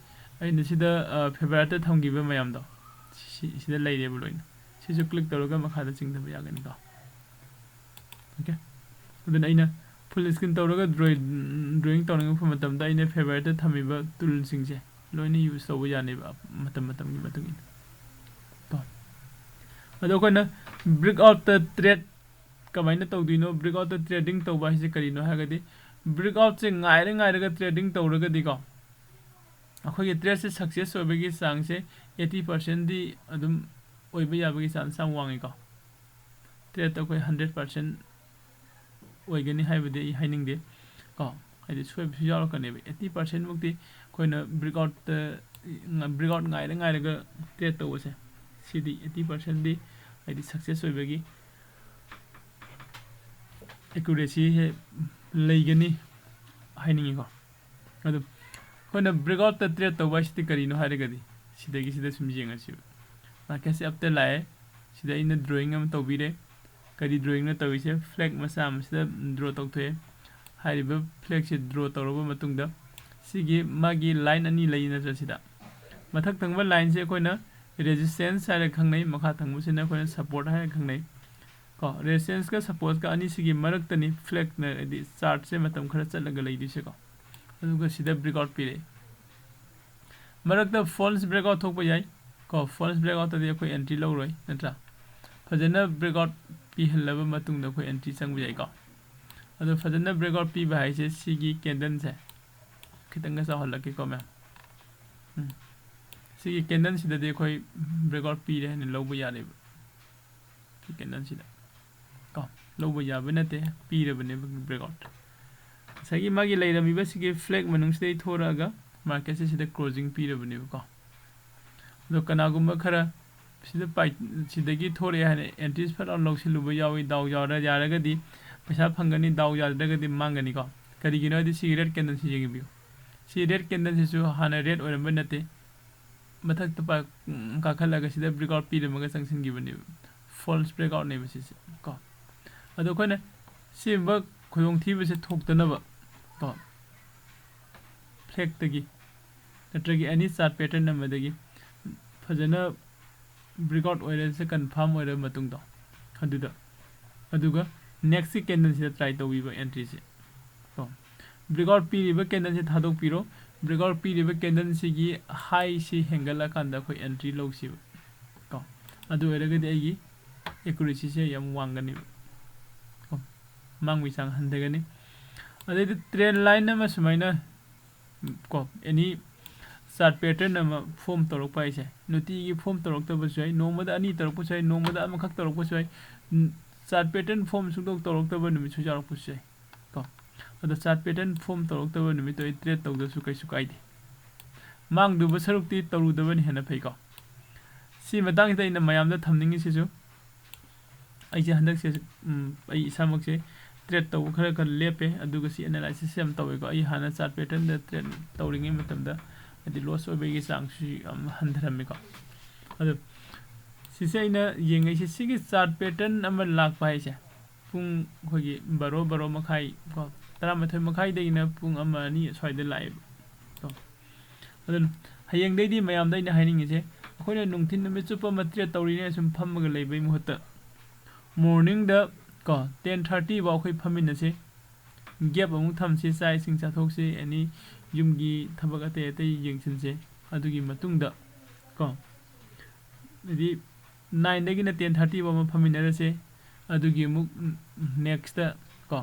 aina sida favorite thamgi ba mayam da sida leire bu loina sisu click tawraga makhada ching da ya gani ko okay then aina full screen tawraga drawing tawning fu matam da aina favorite thami ba tool sing se loina use taw ya ne ba matam gi matung to ado kona break out the trade kamaina tawdino break out the trading tawba se karino hagadi break out se ngaire ga trading tawraga di ko akhoi trade se success obegi sang se 80% di adum oiba yabagi chance sang wangi ko trade to koi 100% oigani haibade haining de ko haidi soi bi yaro kane 80% mukti koina break out ngaire ga trade to se cd 80% di haidi success obegi accuracy he leigani haining ko adu koina break out the trade to wasti karino haregadi sidagi sida sumjinga si market se apte lae sida ina drawing am tawbire kadi drawing na tawise flag masam sida draw tawthe hariba flag se draw tawraba matungda sigi magi line ani leina sida mathak thangba line se koina resistance hare khangnai makha thangbu sina koina support hare khangnai ko resistance ka support ka ani sigi marak tani flag na di chart se matam khara chalaga leidi se ko aduga sida breakout pire marakta false breakout thokpa yai ko false breakout adi koi entry lo roi natra ꯐꯖꯅ ꯕ꯭ꯔꯦꯛꯑꯥꯎꯠ ꯄꯤꯍꯜꯂꯕ ꯃꯇꯨꯡꯗ ꯑꯩꯈꯣꯏ ꯑꯦꯟꯇ꯭ꯔꯤ ꯆꯪꯕ ꯌꯥꯏꯀꯣ ꯑꯗꯣ ꯐꯖꯅ ꯕ꯭ꯔꯦꯛꯑꯥꯎꯠ ꯄꯤꯕ ꯍꯥꯏꯁꯦ ꯁꯤꯒꯤ ꯀꯦꯟꯗꯜꯁꯦ ꯈꯤꯇꯪꯒ ꯆꯥꯎꯍꯜꯂꯛꯀꯦꯀꯣ ꯃꯌꯥꯝ ꯁꯤꯒꯤ ꯀꯦꯟꯗꯜꯁꯤꯗꯗꯤ ꯑꯩꯈꯣꯏ ꯕ꯭ꯔꯦꯛꯑꯥꯎꯠ ꯄꯤꯔꯦ ꯍꯥꯏꯅ ꯂꯧꯕ ꯌꯥꯔꯦꯕ ꯁꯤ ꯀꯦꯟꯗꯜꯁꯤꯗ ꯀꯣ ꯂꯧꯕ ꯌꯥꯕ ꯅꯠꯇꯦ ꯄꯤꯔꯕꯅꯦꯕ ꯕ꯭ꯔꯦꯛꯑꯥꯎꯠ ꯉꯁꯥꯏꯒꯤ ꯃꯥꯒꯤ ꯂꯩꯔꯝꯃꯤꯕ ꯁꯤꯒꯤ ꯐ꯭ꯂꯦꯛ ꯃꯅꯨꯡꯁꯤꯗꯩ ꯊꯣꯔꯛꯑꯒ ꯃꯥꯔꯀꯦꯠꯁꯦ ꯁꯤꯗ ꯀ꯭ꯂꯣꯖꯤꯡ ꯄꯤꯔꯕꯅꯦꯕꯀꯣ ꯑꯗꯣ ꯀꯅꯥꯒꯨꯝꯕ ꯈꯔ ꯁꯤꯗ ꯁꯤꯗꯒꯤ ꯊꯣꯔꯛꯑꯦ ꯍꯥꯏꯅ ꯑꯦꯟꯇ꯭ꯔꯤꯁ ꯐꯠ ꯂꯥꯎꯅ ꯂꯧꯁꯤꯜꯂꯨꯕ ꯌꯥꯎꯏ ꯗꯥꯎ ꯌꯥꯔꯒꯗꯤ ꯄꯩꯁꯥ ꯐꯪꯒꯅꯤ ꯗꯥꯎ ꯌꯥꯗ꯭ꯔꯒꯗꯤ ꯃꯥꯡꯒꯅꯤꯀꯣ ꯀꯔꯤꯒꯤꯅꯣ ꯍꯥꯏꯗꯤ ꯁꯤ ꯔꯦꯗ ꯀꯦꯟꯗꯜꯁꯤ ꯌꯦꯡꯕꯤꯌꯨ ꯁꯤ ꯔꯦꯗ ꯀꯦꯟꯗꯜꯁꯤꯁꯨ ꯍꯥꯟꯅ ꯔꯦꯗ ꯑꯣꯏꯔꯝꯕ ꯅꯠꯇꯦ ꯃꯊꯛꯇ ꯀꯥꯈꯠꯂꯒ ꯁꯤꯗ ꯕ꯭ꯔꯦꯛꯑꯥꯎꯠ ꯄꯤꯔꯝꯃꯒ ꯆꯪꯁꯤꯟꯈꯤꯕꯅꯦꯕ ꯐꯣꯜꯁ ꯕ꯭ꯔꯦꯛꯑꯥꯎꯠꯅꯦꯕ ꯁꯤꯁꯦ ꯀꯣ ꯑꯗꯣ ꯑꯩꯈꯣꯏꯅ ꯁꯤꯒꯨꯝꯕ ꯈꯨꯗꯣꯡꯊꯤꯕꯁꯦ ꯊꯣꯛꯇꯅꯕ ꯀꯣ ꯐ꯭ꯂꯦꯛꯇꯒꯤ ꯅꯠꯇ꯭ꯔꯒ ꯑꯦꯅꯤ ꯆꯥꯔꯠ ꯄꯦꯇꯔꯟ ꯑꯃꯗꯒꯤ ꯐꯖꯅ ꯕ꯭ꯔꯦꯛꯑꯥꯎꯠ ꯑꯣꯏꯔꯁꯦ ꯀꯟꯐꯥꯔꯝ ꯑꯣꯏꯔꯕ ꯃꯇꯨꯡꯗ ꯑꯗꯨꯒ ꯅꯦꯛꯁꯀꯤ ꯀꯦꯟꯗꯜꯁꯤꯗ ꯇ꯭ꯔꯥꯏ ꯇꯧꯕꯤꯕ ꯑꯦꯟꯇ꯭ꯔꯤꯁꯦ ꯀꯣ ꯕ꯭ꯔꯦꯛꯑꯥꯎꯠ ꯄꯤꯔꯤꯕ ꯀꯦꯟꯗꯜꯁꯦ ꯊꯥꯗꯣꯛꯄꯤꯔꯣ ꯕ꯭ꯔꯦꯛꯑꯥꯎꯠ ꯄꯤꯔꯤꯕ ꯀꯦꯟꯗꯜꯁꯤꯒꯤ ꯍꯥꯏꯁꯤ ꯍꯦꯟꯒꯠꯂꯀꯥꯟꯗ ꯑꯩꯈꯣꯏ ꯑꯦꯟꯇ꯭री ꯂꯧꯁꯤꯕ ꯀꯣ ꯑꯗꯨ ꯑꯣꯏꯔꯒꯗꯤ ꯑꯩꯒꯤ ꯑꯦꯀꯨꯔꯦꯁꯤꯁꯦ ꯌꯥꯝ ꯋꯥꯡꯒꯅꯤꯕ ꯀꯣ ꯃꯥꯡꯕꯒꯤ ꯆꯥꯡ ꯍꯟꯊꯒꯅꯤ ꯑꯗꯩꯗꯤ ꯇ꯭ꯔꯦꯟ ꯂꯥꯏꯟ ꯑꯃ ꯁꯨꯃꯥꯏꯅ ꯀꯣ ꯑꯦꯅꯤ ꯆꯥꯔꯠ ꯄꯦꯇꯔꯟ ꯑꯃ ꯐꯣꯝ ꯇꯧꯔꯛꯄ ꯍꯥꯏꯁꯦ ꯅꯨꯡꯇꯤꯒꯤ ꯐꯣꯝ ꯇꯧꯔꯛꯇꯕꯁꯨ ꯌꯥꯏ ꯅꯣꯡꯃꯗ 2 ꯇꯧꯔꯛꯄꯁꯨ ꯌꯥꯏ ꯅꯣꯡꯃꯗ ꯑꯃꯈꯛ ꯇꯧꯔꯛꯄꯁꯨ ꯌꯥꯏ ꯆꯥꯔꯠ ꯄꯦꯇꯔꯟ ꯐꯣꯝ ꯁꯨꯡꯇꯧ ꯇꯧꯔꯛꯇꯕ ꯅꯨꯃꯤꯠꯁꯨ ꯌꯥꯎꯔꯛꯄꯁꯨ ꯌꯥꯏ ꯀꯣ ꯑꯗꯣ ꯆꯥꯔꯠ ꯄꯦꯇꯔꯟ ꯐꯣꯝ ꯇꯧꯔꯛꯇꯕ ꯅꯨꯃꯤꯠꯇꯣ ꯑꯩ ꯇ꯭ꯔꯦꯗ ꯇꯧꯗꯁꯨ ꯀꯩꯁꯨ ꯀꯥꯏꯗꯦ ꯃꯥꯡꯗꯨꯕ ꯁꯔꯨꯛꯇꯤ ꯇꯧꯔꯨꯗꯕꯅ ꯍꯦꯟꯅ ꯐꯩꯀꯣ ꯁꯤ ꯃꯇꯥꯡꯁꯤꯗ ꯑꯩꯅ ꯃꯌꯥꯝꯗ ꯊꯝꯅꯤꯡꯉꯤꯁꯤꯁꯨ ꯑꯩꯁꯦ ꯍꯟꯗꯛꯁꯦ ꯑꯩ ꯏꯁꯥꯃꯛꯁꯦ ꯇ꯭ꯔꯦꯗ ꯇꯧꯕ ꯈꯔ ꯂꯦꯞꯄꯦ ꯑꯗꯨꯒ ꯁꯤ ꯑꯦꯅꯥꯂꯥꯏꯁꯤꯁ ꯌꯥꯝ ꯇꯧꯋꯦꯀꯣ ꯑꯩ ꯍꯥꯟꯅ ꯆꯥꯔꯠ ꯄꯦꯇꯔꯟꯗ ꯇ꯭ꯔꯦꯗ ꯇꯧꯔꯤꯉꯩ ꯃꯇꯝꯗ ꯍꯥꯏꯗꯤ ꯂꯣꯁ ꯑꯣꯏꯕꯒꯤ ꯆꯥꯡꯁꯨ ꯌꯥꯝ ꯍꯟꯊꯔꯝꯃꯦꯀꯣ ꯑꯗꯣ ꯁꯤꯁꯦ ꯑꯩꯅ ꯌꯦꯡꯉꯤꯁꯤ ꯁꯤꯒꯤ ꯆꯥꯔꯠ ꯄꯦꯇꯔꯟ ꯑꯃ ꯂꯥꯛꯄ ꯍꯥꯏꯁꯦ ꯄꯨꯡ ꯑꯩꯈꯣꯏꯒꯤ ꯕꯥꯔꯣ ꯃꯈꯥꯏ ꯀꯣ 12 ꯃꯈꯥꯏꯗꯒꯤꯅ ꯄꯨꯡ 1 2 ꯁ꯭ꯋꯥꯏꯗ ꯂꯥꯛꯑꯦꯕ ꯀꯣ ꯑꯗꯨꯅ ꯍꯌꯦꯡꯗꯩꯗꯤ ꯃꯌꯥꯝꯗ ꯑꯩꯅ ꯍꯥꯏꯅꯤꯡꯉꯤꯁꯦ ꯑꯩꯈꯣꯏꯅ ꯅꯨꯡꯊꯤꯟ ꯅꯨꯃꯤꯠ ꯆꯨꯞꯄ ꯑꯃ ꯇ꯭ꯔꯦꯗ ꯇꯧꯔꯤꯅꯦ ꯁꯨꯝ ꯐꯝꯃꯒ ꯂꯩꯕꯩ ꯃꯍꯨꯠꯇ ꯃꯣꯔꯅꯤꯡꯗ ꯀꯣ 10:30 ꯐꯥꯎ ꯑꯩꯈꯣꯏ ꯐꯝꯃꯤꯟꯅꯁꯤ ꯒꯦꯞ ꯑꯃꯨꯛ ꯊꯝꯁꯤ ꯆꯥꯛ ꯏꯁꯤꯡ ꯆꯥꯊꯣꯛꯁꯤ ꯑꯦꯅꯤ ꯌꯨꯝꯒꯤ ꯊꯕꯛ ꯑꯇꯩ ꯌꯦꯡꯁꯤꯟꯁꯦ ꯑꯗꯨꯒꯤ ꯃꯇꯨꯡꯗ ꯀꯣ ꯍꯥꯏꯗꯤ 9 ꯗꯒꯤꯅ 10:30 ꯐꯥꯎ ꯑꯃ ꯐꯝꯃꯤꯟꯅꯔꯁꯦ ꯑꯗꯨꯒꯤ ꯑꯃꯨꯛ ꯅꯦꯛꯁꯇ ꯀꯣ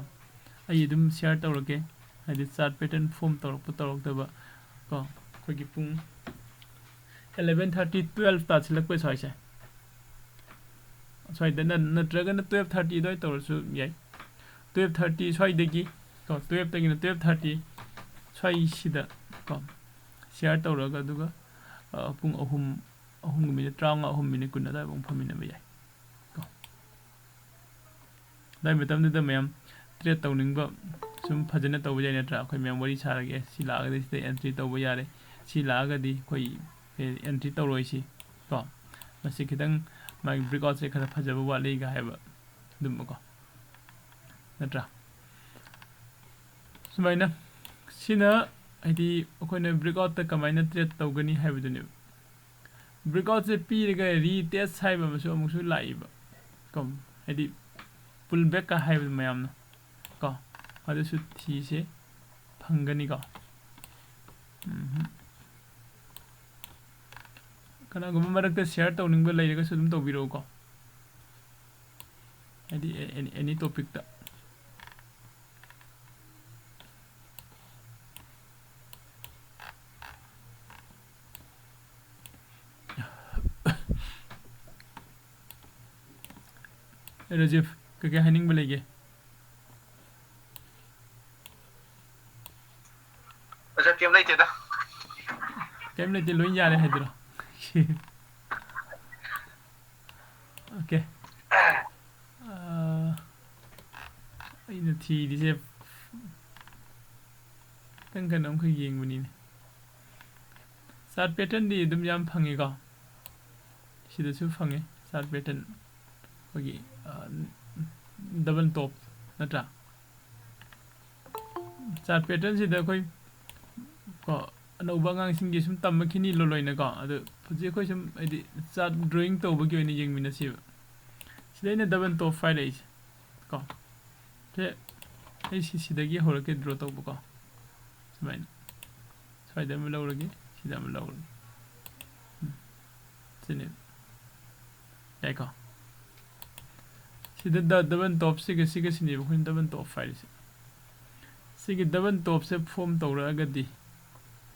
ꯑꯩ ꯑꯗꯨꯝ ꯁꯤꯌꯔ ꯇꯧꯔꯛꯀꯦ ꯍꯥꯏꯗꯤ ꯆꯥꯔꯠ ꯄꯦꯇꯔꯟ ꯐꯣꯝ ꯇꯧꯔꯛꯇꯕ ꯀꯣ ꯑꯩꯈꯣꯏꯒꯤ ꯄꯨꯡ 11:30 12 ꯇꯥꯁꯤꯜꯂꯛꯄ ꯁ꯭ꯋꯥꯏꯗ ꯅꯠꯇ꯭ꯔꯒꯅ 12:30 ꯑꯗꯨꯋꯥꯏ ꯇꯧꯔꯁꯨ ꯌꯥꯏ 12:30 ꯁ꯭ꯋꯥꯏꯗꯒꯤ ꯀꯣ 12 ꯗꯒꯤꯅ 12:30 ꯁ꯭ꯋꯥꯏꯁꯤꯗ ꯀꯣ ꯁꯤꯌꯔ ꯇꯧꯔꯒ ꯑꯗꯨꯒ ꯄꯨꯡ 3:00 ꯃꯤꯅꯤꯠ 35 3 ꯃꯤꯅꯤꯠ 20 ꯑꯗꯨꯋꯥꯏꯐꯥꯎ ꯐꯝꯃꯤꯟꯅꯕ ꯌꯥꯏ ꯀꯣ ꯑꯗꯨꯋꯥꯏ ꯃꯇꯝꯗꯨꯗ ꯃꯌꯥꯝ ꯇ꯭ꯔꯦꯗ ꯇꯧꯅꯤꯡꯕ ꯁꯨꯝ ꯐꯖꯅ ꯇꯧꯕ ꯌꯥꯏ ꯅꯠꯇ꯭ꯔꯥ ꯑꯩꯈꯣꯏ ꯃꯌꯥꯝ ꯋꯥꯔꯤ ꯁꯥꯔꯒꯦ ꯁꯤ ꯂꯥꯛꯑꯒꯗꯤ ꯁꯤꯗ ꯑꯦꯟꯇ꯭ꯔꯤ ꯇꯧꯕ ꯌꯥꯔꯦ ꯁꯤ ꯂꯥꯛꯑꯒꯗꯤ ꯑꯩꯈꯣꯏ ꯑꯦꯟꯇ꯭री ꯇꯧꯔꯣꯏꯁꯤ ꯀꯣ ꯃꯁꯤ ꯈꯤꯇꯪ ꯃꯥꯒꯤ ꯕ꯭ꯔꯦꯛꯑꯥꯎꯠꯁꯦ ꯈꯔ ꯐꯖꯕ ꯋꯥꯠꯂꯤꯒ ꯍꯥꯏꯕ ꯑꯗꯨꯝꯕꯀꯣ ꯅꯠꯇ꯭ꯔꯥ ꯁꯨꯃꯥꯏꯅ ꯁꯤꯅ ꯍꯥꯏꯗꯤ ꯑꯩꯈꯣꯏꯅ ꯕ꯭ꯔꯦꯛꯑꯥꯎꯠꯇ ꯀꯃꯥꯏꯅ ꯇ꯭ꯔꯦꯗ ꯇꯧꯒꯅꯤ ꯍꯥꯏꯕꯗꯨꯅꯦꯕ ꯕ꯭ꯔꯦꯛꯑꯥꯎꯠꯁꯦ ꯄꯤꯔꯒ ꯔꯤꯇꯦꯁ ꯍꯥꯏꯕ ꯑꯃꯨꯛꯁꯨ ꯂꯥꯛꯏꯕ ꯀꯣ ꯍꯥꯏꯗꯤ ꯄꯨꯜ ꯕꯦꯛꯀ ꯍꯥꯏꯕ ꯃꯌꯥꯝꯅ ꯀꯣ ꯑꯗꯨꯁꯨ ꯊꯤꯁꯦ ꯐꯪꯒꯅꯤꯀꯣ ꯀꯅꯥꯒꯨꯝꯕ ꯃꯔꯛꯇ ꯁꯤꯌꯔ ꯇꯧꯅꯤꯡꯕ ꯂꯩꯔꯒꯁꯨ ꯑꯗꯨꯝ ꯇꯧꯕꯤꯔꯛꯎꯀꯣ ꯍꯥꯏꯗꯤ ꯑꯦꯅꯤ ꯇꯣꯄꯤꯛꯇ ꯔꯖꯤꯐ ꯀꯩꯀꯩ ꯍꯥꯏꯅꯤꯡꯕ ꯂꯩꯒꯦ ꯀꯩꯝ ꯂꯩꯇꯦꯗ ꯀꯩꯝ ꯂꯩꯇꯦ ꯂꯣꯏ ꯌꯥꯔꯦ ꯍꯥꯏꯗꯨꯔꯣ ꯑꯣꯀꯦ ꯑꯩꯅ ꯊꯤꯔꯤꯁꯦ ꯀꯩꯅꯣ ꯑꯃꯈꯛ ꯌꯦꯡꯕꯅꯤꯅꯦ ꯆꯥꯔꯠ ꯄꯦꯇꯔꯟꯗꯤ ꯑꯗꯨꯝ ꯌꯥꯝ ꯐꯪꯉꯤꯀꯣ ꯁꯤꯗꯁꯨ ꯐꯪꯉꯦ ꯆꯥꯔꯠ ꯄꯦꯇꯔꯟ ꯑꯩꯈꯣꯏꯒꯤ ꯗꯕꯜ ꯇꯣꯞ ꯅꯠꯇ꯭ꯔꯥ ꯆꯥꯔꯠ ꯄꯦꯇꯔꯟꯁꯤꯗ ꯑꯩꯈꯣꯏ ꯀꯣ ꯑꯅꯧꯕ ꯑꯉꯥꯡꯁꯤꯡꯒꯤ ꯁꯨꯝ ꯇꯝꯃꯛꯈꯤꯅꯤ ꯂꯣꯏꯅꯀꯣ ꯑꯗꯣ ꯍꯧꯖꯤꯛ ꯑꯩꯈꯣꯏ ꯁꯨꯝ ꯍꯥꯏꯗꯤ ꯆꯥꯔꯠ ꯗ꯭ꯔꯣꯌꯤꯡ ꯇꯧꯕꯒꯤ ꯑꯣꯏꯅ ꯌꯦꯡꯃꯤꯟꯅꯁꯦꯕ ꯁꯤꯗ ꯑꯩꯅ ꯗꯕꯜ ꯇꯣꯞ ꯍꯥꯏꯔꯛꯏꯁꯦ ꯀꯣ ꯁꯦ ꯑꯩ ꯁꯤꯗꯒꯤ ꯍꯧꯔꯛꯀꯦ ꯗ꯭ꯔꯣ ꯇꯧꯕꯀꯣ ꯁꯨꯃꯥꯏꯅ ꯁ꯭ꯋꯥꯏꯗ ꯑꯃ ꯂꯧꯔꯒꯦ ꯁꯤꯗ ꯑꯃ ꯂꯧꯔꯒꯦ ꯁꯤꯅꯦ ꯌꯥꯏꯀꯣ sida double top siga sini bukhin double top file sigi double top se form tawragadi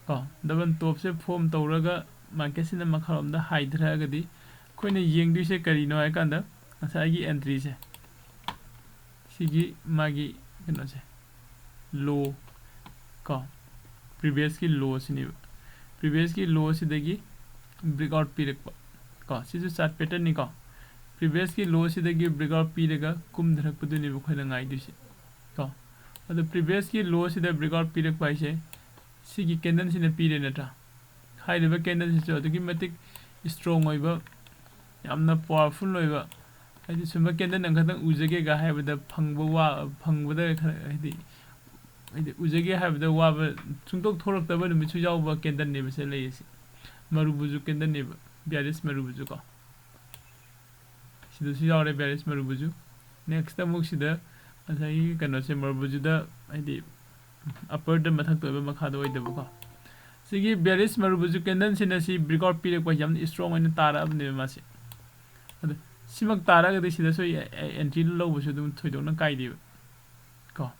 ko double top se form tawraga market sina makharom da hydra koine yengdu se kari no ay kanda asagi entry se sigi magi kano se low ko previous ki low sini previous ki low sidagi breakout pirak ko sisu chart pattern ni ko previous ki low sidagi breakout piraga kum dharak padu ni bukhoina ngai du se ko adu previous ki low sida breakout pirak pai se sigi candle sina pire nata high level candle sisu adu ki matik strong oiba yamna powerful oiba hadi sumba candle nang khatang ujage ga haibada phangbada hadi hadi ujage haibada waba chungtok thorak taba numi chu jawba candle ne bese leisi marubuju candle ne bearish marubuju ko sidu su yawre bearish marubuju next amuk sida asai kano se marubuju da hadi upper da mathak toba makha da oidabu ko sigi bearish marubuju candle sina si breakout period ko yam strong oina tara abne mase adu simak tara ga sida so entry low bu dum thoidona kai di ko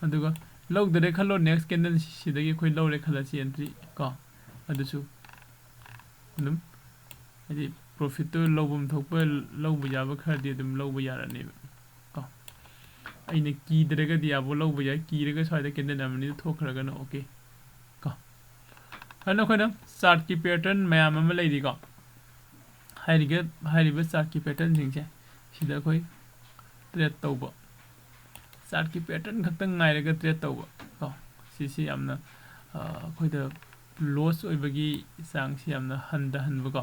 aduga low dare khalo next candle sida gi khoi low re khala si entry ko adu su dum hadi profit to low bum thokpa low bu ya ba khar di dum low bu ya ra ne ko aine ki dare ga di abo low bu ya ki re ga sai da candle amni thokra ga no okay ko hano khona chart ki pattern mayam am lai di ko हाइरिबा चार्ट की पैटर्न सिंगसे सिदा कोई ट्रेड तौबा चार्ट की पैटर्न खतंग नायरगा ट्रेड तौबा को सिसी यामना कोइदा लॉस ओइबगी चांग सि यामना हनबा को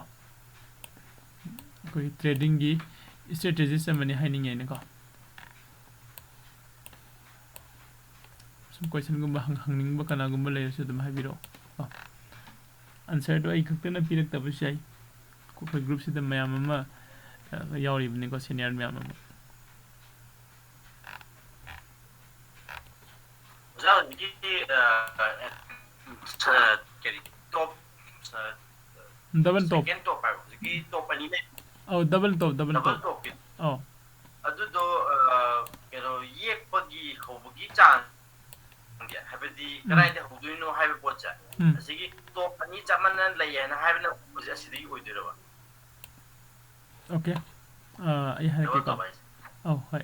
कोइ ट्रेडिंग की स्ट्रेटजी समनि हाइनिंग याने को सम क्वेश्चन गुम हंगनिंग बा कना गुम लेरसु दम हाइबिरो को आंसर तो आई खतना पिरक तबसै कोई ग्रुप से मैम यावरीबने को senior ma'am double top oh double top oh adudo kero yekpagi hobagi chan habadi karaide hoduino haibe pocha asigi top ani chamanan layena haibena asidi oidiro okay ai ha ke ko oh hai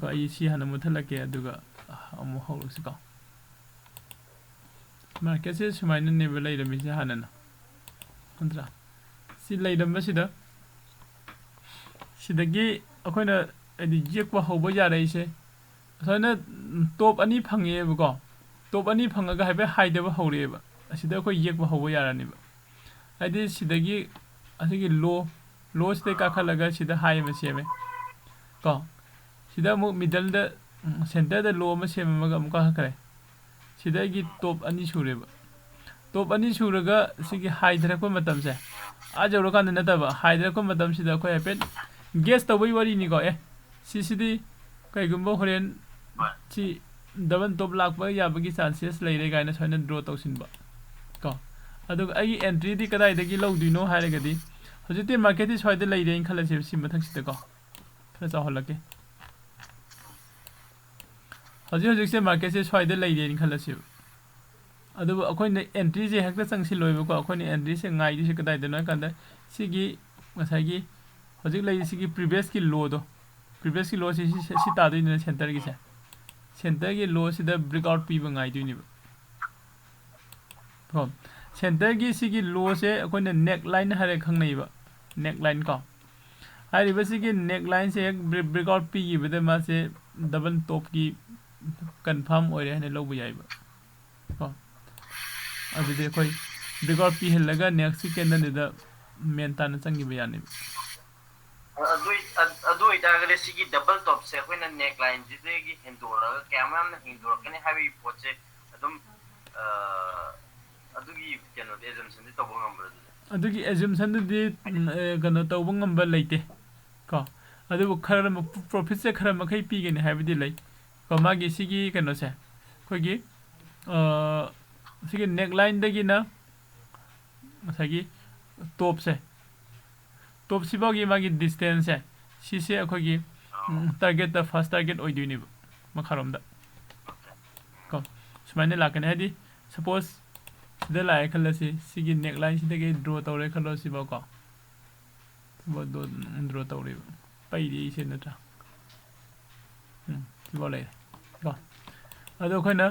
ko ai si hana muthalake aduga amu hawrus ko market se sumaina ne belai da mi se hanana andra si laidam basida sidagi akoina adi jekwa hoba yarai se asana top ani phange ko top ani phangaga haibe haideba hawreba asida ko yekwa hoba yarani ba adi sidagi asigi low side ka khalaga sida high ma seme ko sida mu middle da center da low ma seme maga mu ka kare sida gi top ani sureba top ani suraga sigi high dra ko matam se a jawro kan na ta ba high dra ko matam sida ko hapet guess ta wai wari ni ko sidi kai gumbo horen chi double top lak ba ya bagi chances leire gaina soina draw tausin ba ko adu ai entry di kadai dagi lodino hairaga di hojite market is hoide leire in khala se sim mathang sida ko khara cha holake hojik se market se hoide leire in khala se adu akoi ne entry je hakta changsi loiba ko akoi ne entry se ngai di se kadai dana kanda sigi masai gi hojik lai sigi previous ki low do previous ki low si ta do ni center ki se center ki low si da breakout pi ba ngai du ni ba center ki sigi low se akoi ne neckline hare khang nei ba neckline ko hari ba sigi neckline se breakout pi gi ba ma se double top ki confirm oi re ne lo bu yai ba ko adu de koi breakout pi helaga next candle da main ta na changi ba yani adui dagale sigi double top se koina neckline jidegi hindora camera na hindora kane habi poche adum adugi keno assumption di tobo ngambra adugi assumption di kano tobo ngamba leite ko adu khara profit se khara makai pi gene habi di lei ko magi sigi kano se kogi sigi neckline dagi na masagi top se top sibagi magi distance है ꯁꯤꯁꯦ ꯑꯩꯈꯣꯏꯒꯤ ꯇꯥꯔꯒꯦꯠꯇ ꯐꯥꯔꯁ ꯇꯥꯔꯒꯦꯠ ꯑꯣꯏꯗꯣꯏꯅꯦꯕ ꯃꯈꯥꯔꯣꯝꯗ ꯀꯣ ꯁꯨꯃꯥꯏꯅ ꯂꯥꯛꯀꯅꯤ ꯍꯥꯏꯗꯤ ꯁꯄꯣꯁ ꯁꯤꯗ ꯂꯥꯛꯑꯦ ꯈꯜꯂꯁꯤ ꯁꯤꯒꯤ ꯅꯦꯛ ꯂꯥꯏꯟꯁꯤꯗꯒꯤ ꯗ꯭ꯔꯣ ꯇꯧꯔꯦ ꯈꯜꯂꯣ ꯁꯤꯐꯥꯎꯀꯣ ꯗ꯭ꯔꯣ ꯇꯧꯔꯦꯕ ꯄꯩꯔꯤ ꯏꯁꯦ ꯅꯠꯇ꯭ꯔꯥ ꯁꯤꯐꯥꯎ ꯂꯩꯔꯦ ꯀꯣ ꯑꯗꯣ ꯑꯩꯈꯣꯏꯅ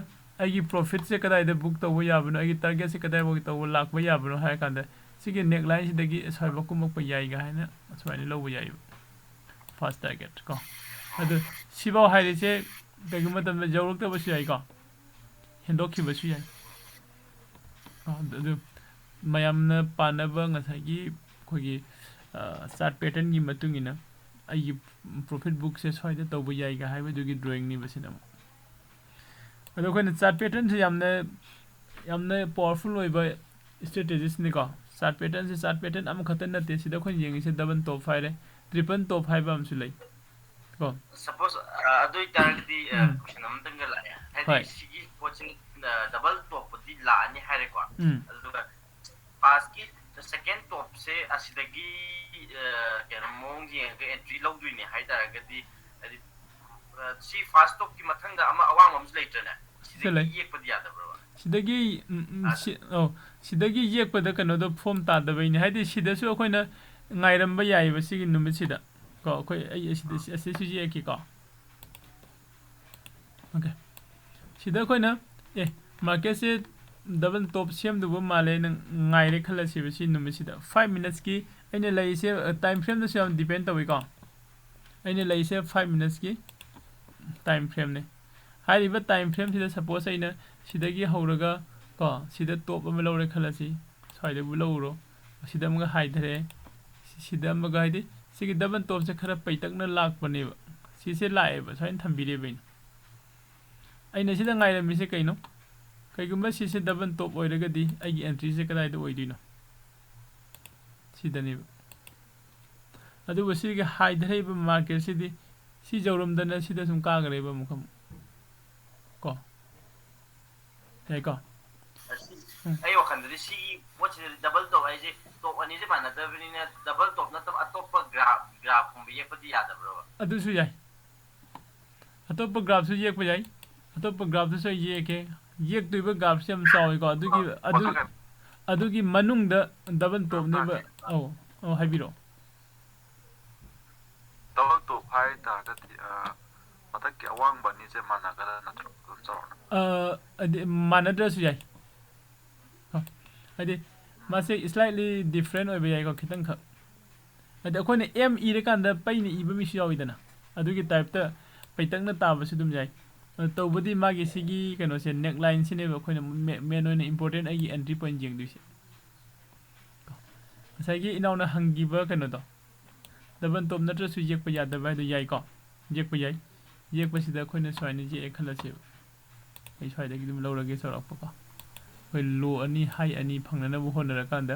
ꯑꯩꯒꯤ ꯄ꯭ꯔꯣꯐꯤꯠꯁꯦ ꯀꯗꯥꯏꯗ ꯕꯨꯛ ꯇꯧꯕ ꯌꯥꯕꯅꯣ ꯑꯩꯒꯤ ꯇꯥꯔꯒꯦꯠꯁꯦ ꯀꯗꯥꯏꯐꯥꯎ ꯇꯧꯕ ꯂꯥꯛꯄ ꯌꯥꯕꯅꯣ ꯍꯥꯏꯔ ꯀꯥꯟꯗ ꯁꯤꯒꯤ ꯅꯦꯛ ꯂꯥꯏꯟꯁꯤꯗꯒꯤ ꯑꯁ꯭ꯋꯥꯏꯐꯥꯎ ꯀꯨꯝꯃꯛꯄ ꯌꯥꯏꯒ ꯍꯥꯏꯅ ꯑꯁꯨꯃꯥꯏꯅ ꯂꯧꯕ ꯌꯥꯏꯕ ꯐꯥꯔꯁ ꯇꯥꯔꯒꯦꯠ ꯀꯣ ꯑꯗꯨ ꯁꯤꯐꯥꯎ ꯍꯥꯏꯔꯤꯁꯦ ꯀꯩꯒꯨꯝꯕ ꯃꯇꯝꯗ ꯌꯧꯔꯛꯇꯕꯁꯨ ꯌꯥꯏꯀꯣ ꯍꯦꯟꯗꯣꯛꯈꯤꯕꯁꯨ ꯌꯥꯏ ꯑꯗꯨ ꯃꯌꯥꯝꯅ ꯄꯥꯅꯕ ꯉꯁꯥꯏꯒꯤ ꯑꯩꯈꯣꯏꯒꯤ ꯆꯥꯔꯠ ꯄꯦꯇꯔꯟꯒꯤ ꯃꯇꯨꯡ ꯏꯟꯅ ꯑꯩꯒꯤ ꯄ꯭ꯔꯣꯐꯤꯠ ꯕꯨꯛꯁꯦ ꯁ꯭ꯋꯥꯏꯗ ꯇꯧꯕ ꯌꯥꯏꯒ ꯍꯥꯏꯕꯗꯨꯒꯤ ꯗ꯭ꯔꯣꯌꯤꯡꯅꯤꯕ ꯁꯤꯅ ꯑꯃꯨꯛ ꯑꯗꯣ ꯑꯩꯈꯣꯏꯅ ꯆꯥꯔꯠ ꯄꯦꯇꯔꯟꯁꯦ ꯌꯥꯝꯅ ꯄꯋꯥꯔꯐꯨꯜ ꯑꯣꯏꯕ ꯏꯁꯇ꯭ꯔꯦꯇꯦꯖꯤꯁꯅꯤꯀꯣ ꯆꯥꯔꯠ ꯄꯦꯇꯔꯟꯁꯦ ꯆꯥꯔꯠ ꯄꯦꯇꯔꯟ ꯑꯃꯈꯛꯇ ꯅꯠꯇꯦ ꯁꯤꯗ ꯑꯩꯈꯣꯏꯅ ꯌꯦꯡꯉꯤꯁꯦ ꯗꯕꯜ ꯇꯣꯞ ꯍꯥꯏꯔꯦ ꯇ꯭ꯔꯤꯄꯜ ꯇꯣꯞ ꯍꯥꯏꯕ ꯑꯃꯁꯨ ꯂꯩ ꯀꯣ ꯁꯄꯣꯁ ꯑꯗꯨ ꯑꯣꯏꯇꯥꯔꯒꯗꯤ ꯀꯣꯏꯁꯟ ꯑꯃꯇꯪꯒ ꯂꯥꯛꯑꯦ ꯍꯥꯏꯗꯤ ꯁꯤꯒꯤ ꯄꯣꯠꯁꯤ ꯗꯕꯜ ꯇꯣꯞꯄꯨꯗꯤ ꯂꯥꯛꯑꯅꯤ ꯍꯥꯏꯔꯦꯀꯣ ꯑꯗꯨꯒ ꯐꯥꯔꯁꯀꯤ ꯁꯦꯀꯦꯟ ꯇꯣꯞꯁꯦ ꯑꯁꯤꯗꯒꯤ ꯀꯩꯅꯣ ꯃꯑꯣꯡ ꯌꯦꯡꯉꯒ ꯑꯦꯟꯇ꯭ꯔꯤ ꯂꯧꯗꯣꯏꯅꯦ ꯍꯥꯏꯇꯥꯔꯒꯗꯤ ꯍꯥꯏꯗꯤ ꯁꯤ ꯐꯥꯔꯁ ꯇꯣꯞꯀꯤ ꯃꯊꯪꯗ ꯑꯃ ꯑꯋꯥꯡꯕ ꯑꯃꯁꯨ ꯂꯩꯇ꯭ꯔꯅꯦ ꯁꯤꯗꯒꯤ ꯌꯦꯛꯄꯗꯤ ꯌꯥꯗꯕ꯭ꯔꯕ ꯁꯤꯗꯒꯤ ꯁꯤꯗꯒꯤ ꯌꯦꯛꯄꯗ ꯀꯩꯅꯣꯗꯣ ꯐꯣꯝ ꯇꯥꯗꯕꯩꯅꯤ ꯍꯥꯏꯗꯤ ꯁꯤꯗꯁꯨ ꯑꯩꯈꯣꯏꯅ ꯉꯥꯏꯔꯝꯕ ꯌꯥꯏꯑꯕ ꯁꯤꯒꯤ ꯅꯨꯃꯤꯠꯁꯤꯗ ꯀꯣ ꯑꯩꯈꯣꯏ ꯑꯩ ꯑꯁꯤꯁꯨ ꯌꯦꯛꯀꯦꯀꯣ ꯑꯣꯀꯦ ꯁꯤꯗ ꯑꯩꯈꯣꯏꯅ ꯃꯥꯔꯀꯦꯠꯁꯦ ꯗꯕꯜ ꯇꯣꯞ ꯁꯦꯝꯗꯧꯕ ꯃꯥꯜꯂꯦ ꯅꯪ ꯉꯥꯏꯔꯦ ꯈꯜꯂꯁꯦꯕ ꯁꯤ ꯅꯨꯃꯤꯠꯁꯤꯗ 5 ꯃꯤꯅꯠꯁꯀꯤ ꯑꯩꯅ ꯂꯩꯔꯤꯁꯦ ꯇꯥꯏꯝ ꯐ꯭ꯔꯦꯝꯗꯁꯨ ꯌꯥꯝ ꯗꯤꯄꯦꯟ ꯇꯧꯏꯀꯣ ꯑꯩꯅ ꯂꯩꯔꯤꯁꯦ 5 ꯃꯤꯅꯠꯁꯀꯤ ꯇꯥꯏꯝ ꯐ꯭ꯔꯦꯝꯅꯦ ꯍꯥꯏꯔꯤꯕ ꯇꯥꯏꯝ ꯐ꯭ꯔꯦꯝꯁꯤꯗ ꯁꯄꯣꯁ ꯑꯩꯅ ꯁꯤꯗꯒꯤ ꯍꯧꯔꯒ ꯀꯣ ꯁꯤꯗ ꯇꯣꯞ ꯑꯃ ꯂꯧꯔꯦꯈꯜꯂꯁꯤ ꯁ꯭ꯋꯥꯏꯗꯕꯨ ꯂꯧꯔꯣ ꯁꯤꯗ ꯑꯃꯒ ꯍꯥꯏꯊꯔꯦ ꯁꯤꯗ ꯑꯃꯒ ꯍꯥꯏꯗꯤ ꯁꯤꯒꯤ ꯗꯕꯜ ꯇꯣꯞꯁꯦ ꯈꯔ ꯄꯩꯇꯛꯅ ꯂꯥꯛꯄꯅꯦꯕ ꯁꯤꯁꯦ ꯂꯥꯛꯑꯦꯕ ꯁꯨꯃꯥꯏꯅ ꯊꯝꯕꯤꯔꯦꯕ ꯑꯩꯅ ꯁꯤꯗ ꯉꯥꯏꯔꯝꯃꯤꯁꯦ ꯀꯩꯅꯣ ꯀꯩꯒꯨꯝꯕ ꯁꯤꯁꯦ ꯗꯕꯜ ꯇꯣꯞ ꯑꯣꯏꯔꯒꯗꯤ ꯑꯩꯒꯤ ꯑꯦꯟꯇ꯭ꯔꯤꯁꯦ ꯀꯗꯥꯏꯗ ꯑꯣꯏꯗꯣꯏꯅꯣ ꯁꯤꯗꯅꯦꯕ ꯑꯗꯨꯕꯨ ꯁꯤꯒꯤ ꯍꯥꯏꯊꯔꯛꯏꯕ ꯃꯥꯔꯀꯦꯠꯁꯤꯗꯤ ꯁꯤ ꯌꯧꯔꯝꯗꯅ ꯁꯤꯗ ꯁꯨꯝ ꯀꯥꯈ꯭ꯔꯦꯕ ꯑꯃꯨꯛ ꯀꯣ ꯌꯥꯏꯀꯣ ꯑꯩ ꯋꯥꯈꯜꯗꯗꯤ ꯁꯤꯒꯤ ꯄꯣꯠꯁꯤꯗꯗꯤ ꯗꯕꯜ ꯇꯣꯞ ꯍꯥꯏꯁꯦ ꯇꯣꯞ ꯑꯅꯤꯁꯦ ꯃꯥꯟꯅꯗꯕꯅꯤꯅ ꯗꯕꯜ ꯇꯣꯞ ꯅꯠꯇꯕ ꯑꯇꯣꯞꯄ ꯒ꯭ꯔꯥꯐꯀꯨꯝꯕ ꯌꯦꯛꯄꯗꯤ ꯌꯥꯗꯕ꯭ꯔꯕ ꯑꯗꯨꯁꯨ ꯌꯥꯏ ꯑꯇꯣꯞꯄ ꯒ꯭ꯔꯥꯐꯁꯨ ꯌꯦꯛꯄ ꯌꯥꯏ ꯑꯇꯣꯞꯄ ꯒ꯭ꯔꯥꯐꯇꯨꯁꯨ ꯑꯩ ꯌꯦꯛꯀꯦ ꯌꯦꯛꯇꯣꯏꯕ ꯒ꯭ꯔꯥꯐꯁꯦ ꯌꯥꯝ ꯆꯥꯎꯋꯤꯀꯣ ꯑꯗꯨꯒꯤ ꯃꯅꯨꯡꯗ ꯗꯕꯜ ꯇꯣꯞꯅꯦꯕ ꯍꯥꯏꯕꯤꯔꯛꯑꯣ ꯗꯕꯜ ꯇꯣꯞ ꯍꯥꯏ ꯇꯥꯔꯒꯗꯤ ꯃꯊꯛꯀꯤ ꯑꯋꯥꯡꯕ ꯑꯅꯤꯁꯦ ꯃꯥꯟꯅꯒꯗ꯭ꯔꯥ ꯅꯠꯇ꯭ꯔꯣ ꯑꯗꯨꯝ ꯆꯥꯎꯔꯛꯅ ꯃꯥꯟꯅꯗ꯭ꯔꯁꯨ ꯌꯥꯏ ꯍꯥꯏꯗꯤ ꯃꯥꯁꯦ ꯁ꯭ꯂꯥꯏꯠꯂꯤ ꯗꯤꯐ꯭ꯔꯦꯟ ꯑꯣꯏꯕ ꯌꯥꯏꯀꯣ ꯈꯤꯇꯪꯈꯛ ꯍꯥꯏꯗꯤ ꯑꯩꯈꯣꯏꯅ ꯑꯦꯝ ꯏꯔꯀꯥꯟꯗ ꯄꯩꯅ ꯏꯕ ꯃꯤꯁꯨ ꯌꯥꯎꯋꯤꯗꯅ ꯑꯗꯨꯒꯤ ꯇꯥꯏꯞꯇ ꯄꯩꯇꯛꯅ ꯇꯥꯕꯁꯨ ꯑꯗꯨꯝ ꯌꯥꯏ ꯇꯧꯕꯗꯤ ꯃꯥꯒꯤ ꯁꯤꯒꯤ ꯀꯩꯅꯣꯁꯦ ꯅꯦꯛ ꯂꯥꯏꯟꯁꯤꯅꯦꯕ ꯑꯩꯈꯣꯏꯅ ꯃꯦꯟ ꯑꯣꯏꯅ ꯏꯝꯄꯣꯔꯇꯦꯟ ꯑꯩꯒꯤ ꯑꯦꯟꯇ꯭री ꯄꯣꯏꯟ ꯌꯦꯡꯗꯣꯏꯁꯦ ꯉꯁꯥꯏꯒꯤ ꯏꯅꯥꯎꯅ ꯍꯪꯈꯤꯕ ꯀꯩꯅꯣꯗꯣ ꯗꯕꯜ ꯇꯣꯞ ꯅꯠꯇ꯭ꯔꯁꯨ ꯌꯦꯛꯄ ꯌꯥꯗꯕ ꯍꯥꯏꯗꯣ ꯌꯥꯏꯀꯣ ꯌꯦꯛꯄ ꯌꯥꯏ ꯌꯦꯛꯄꯁꯤꯗ ꯑꯩꯈꯣꯏꯅ ꯁꯨꯃꯥꯏꯅ ꯌꯦꯛꯑꯦ ꯈꯜꯂꯁꯦꯕ ꯑꯩ ꯁ꯭ꯋꯥꯏꯗꯒꯤ ꯑꯗꯨꯝ ꯂꯧꯔꯒꯦ ꯆꯥꯎꯔꯥꯛꯄꯀꯣ ꯑꯩꯈꯣꯏ ꯂꯣ ꯑꯅꯤ ꯍꯥꯏ ꯑꯅꯤ ꯐꯪꯅꯅꯕ ꯍꯣꯠꯅꯔꯀꯥꯟꯗ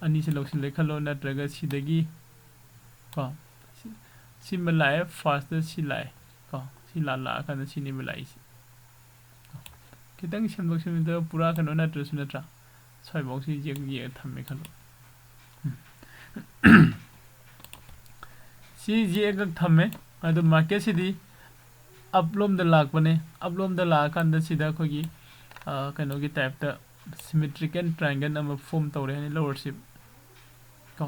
ꯑꯅꯤꯁꯦ ꯂꯧꯁꯤꯜꯂꯦ ꯈꯜꯂꯣ ꯅꯠꯇ꯭ꯔꯒ ꯁꯤꯗꯒꯤ ꯀꯣ ꯁꯤꯃ ꯂꯥꯛꯑꯦ ꯐꯥꯔꯁꯇ ꯁꯤ ꯂꯥꯛꯑꯦ ꯀꯣ ꯁꯤ ꯂꯥꯛꯑꯀꯥꯟꯗ ꯁꯤꯅꯦꯕ ꯂꯥꯛꯏꯁꯦ खितंग सेमदोक सेमदो पूरा कनो नट्रसु नट्रा स्वाइबावसि ये थम्मे खलो सी जेग थम्मे अदु मार्केट सिदी अपलोम द लाकपने अपलोम द लाकांद सिदा खोगी कनो की टाइप द सिमेट्रिकल ट्रायंगल अम फॉर्म तौरे नि लोअरशिप को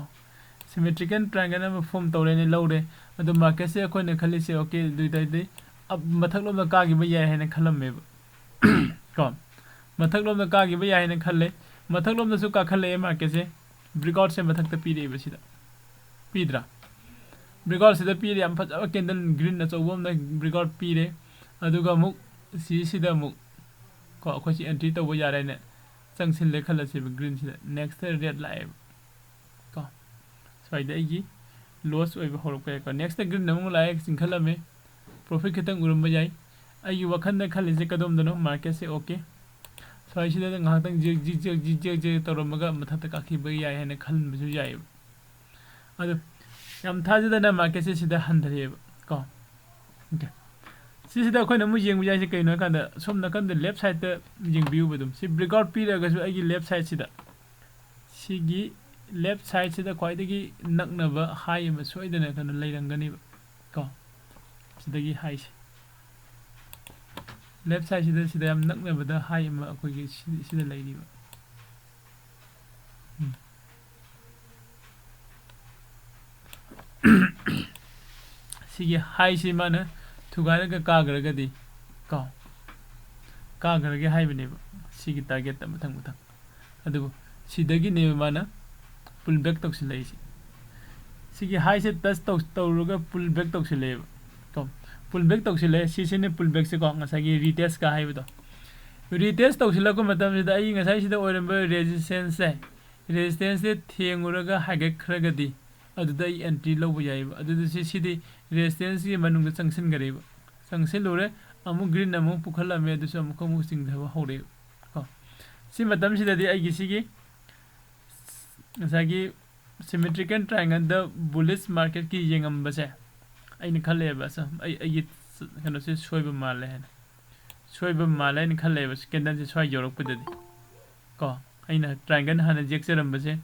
सिमेट्रिकल ट्रायंगल अम फॉर्म तौरे नि लौरे अदु मार्केट से अखोने खलिसे ओके दुइताइदे अब मथकलोम द कागिबे याय हेने खलम्मे को मथकलोम द कागिबे याय हेने खल्ले मथकलोम दसु काखल्ले मार्केट से ब्रेकआउट से मथक त पीरे बसिदा पीद्रा ब्रेकआउट से पीरे हम फजब कैंडल ग्रीन अचौबम द ब्रेकआउट पीरे अदुगा मुक सिदा मुक को अखोसि एंट्री तौबो यारेने चंगसिले खलसे ग्रीन सिदा नेक्स्ट रेड लाए को स्वाइदा इगी लॉस ओइबो होरपे को नेक्स्ट ग्रीन नमु लाए सिंखलमे प्रॉफिट खतंग उरम बजाई अई वखन खलिसे कदम दनो मार्केट से ओके स्वाइसिदा ngahang जी तौरमगा मथत काखिबे याय हेने खलबसु याय अदु याम थाजदना मार्केट से सिदा हंधरेब को ओके सिसिदा खोइना मु येंग बुजाइ से कइनो कांदा सोम नकन द लेफ्ट साइड द येंग बिउ बदुम सि ब्रेकआउट पीरगसु अगी लेफ्ट साइड सिदा सिगी लेफ्ट साइड से ख्वाइदगी नकनब हाई अमा सोइदना कनो लेरंगनी को सिदगी हाई से लेफ्ट साइड सिदा सिदा यम नकनबदा हाई अमा अखोगी सिदा लेरिबा सिगी हाई से माने थुगारगा कागरगदी को कागरगे हाई बनेबा सिगी टारगेट मथंग मथंग अदुबो सिदगी ने माना पुल बैक तौसिलेसी सिगी हाई से टच तौरुगा पुल बैक तौसिलेबा को पुल बैक तौसिले सिसिने पुल बैक से को ngसागी रिटेस्ट का हाइबदो रिटेस्ट तौसिलको मतम सिदा आई ngसाई सिदा ओरंबा रेजिस्टेंस से थेंगुरगा हागे खरगदी अदुदा एंट्री लौब याइबा अदुदा सिदी रेजिस्टेंस की मनुंग चंगसिन गरेबा चंगसिन लोरे अमु ग्रीन अमु पुखलमे अदुसु अमु खमु सिंगधबा हौरे को सि मतम सिदादी आइगी सिगी ngसागी सिमेट्रिकल ट्रायंगल द बुलिश मार्केट की येंगमबसे आइने खलेबा सम आई कनो से सोइबा माले है सोइबा माले नि खलेबा कैंडल से सोइ योरकपददी को आइना ट्रायंगल हाना जेक्सरमबसे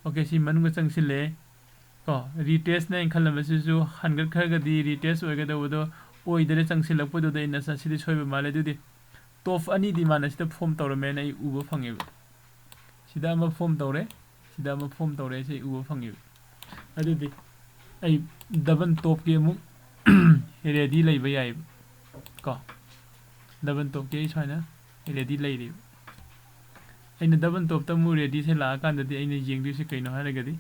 ओके सि मनुंग चंगसिले को रिटेस्ट ने खलमबसे जो हनगत खरगदी रिटेस्ट ओइगदबदो ओइदरे चंगसिलकपदो दैना सिदि सोइबा माले दुदि टॉप अनि दि माना सिदा फॉर्म तौरमे नै उबो फंगेबा सिदा अमा फॉर्म तौरे सिदा अमा फॉर्म तौरे से उबो फंगेबा अदुदि आई डबल टॉप के मु रेडी लैबा याइ को डबल टॉप के साइना रेडी लैरि आइना डबल टॉप तमु रेडी से ला कांददि आइना येंगदि से कैनो हारगदि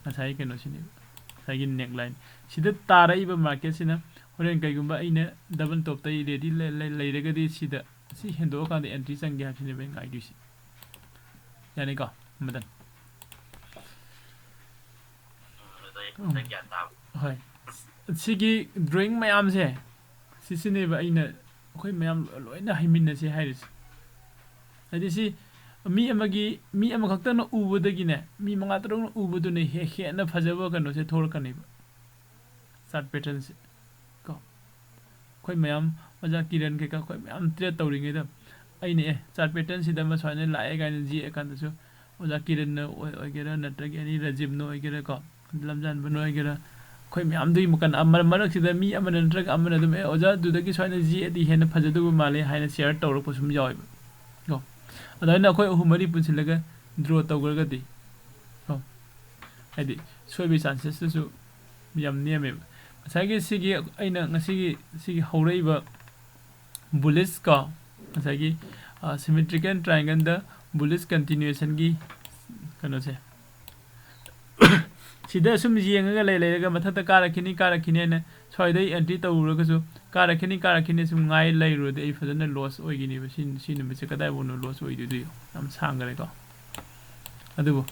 ngसाई कैनो सिनि ngसाई नेक लाइन सिदा ताराइबा मार्केट सिना होरेन कैगुंबा आइना डबल टॉप तै रेडी लैरगदि सिदा सी हेंदो कांद एंट्री चंगे हासिने बे गाइदुसी यानी को मदन होय सिगी ड्राइंग मयाम से सिसिने आइना अखोय मयाम लोइना हाइमिन से हाइरिस अदि सि मी अमखक्तन उबदगिने मी मंगा तरंग उबदुने हे हेना फजबो कनो से थोरकनिबा चार्ट पैटर्न से को अखोय मयाम ओजा किरण के का अखोय मयाम ट्रेड तौरिङे द आइने चार्ट पैटर्न सिदा म सने लाए गाइन जी एकान्दसु ओजा किरण न ओइगेरा नत्रगे अनि रजिब न ओइगेरा को लमजान बनो ओइगेरा अखोय मयाम दुई मुकन अमर मरक सिदा मी अमन नत्रग अमन दुमे ओजा दुदगी सने जी एदि हेना फजदुबो माले हाइना शेयर तौरक पसुम जावइबा को अदाइना अखोय अहुमरी पुनसिलगा ड्रॉ तौगरगदि को हाइदि सोइबि चांसेस सु याम नेमे ngसागी सिगी आइना ngसिगी सिगी हौरैबा बुलिश को ngसागी सिमेट्रिकल ट्रायंगल द बुलिश कंटिन्यूएशन की कनो से सिदा सुम येंगा लेगा मथता कारखिनी ने सोइदै एंट्री तौरगसु कारखिनी सुम ngai लैरुदे ai फजन लॉस ओइगिनि सिन मिसे कदाय बोनो लॉस ओइदुदि हम सांगरे को अदुबो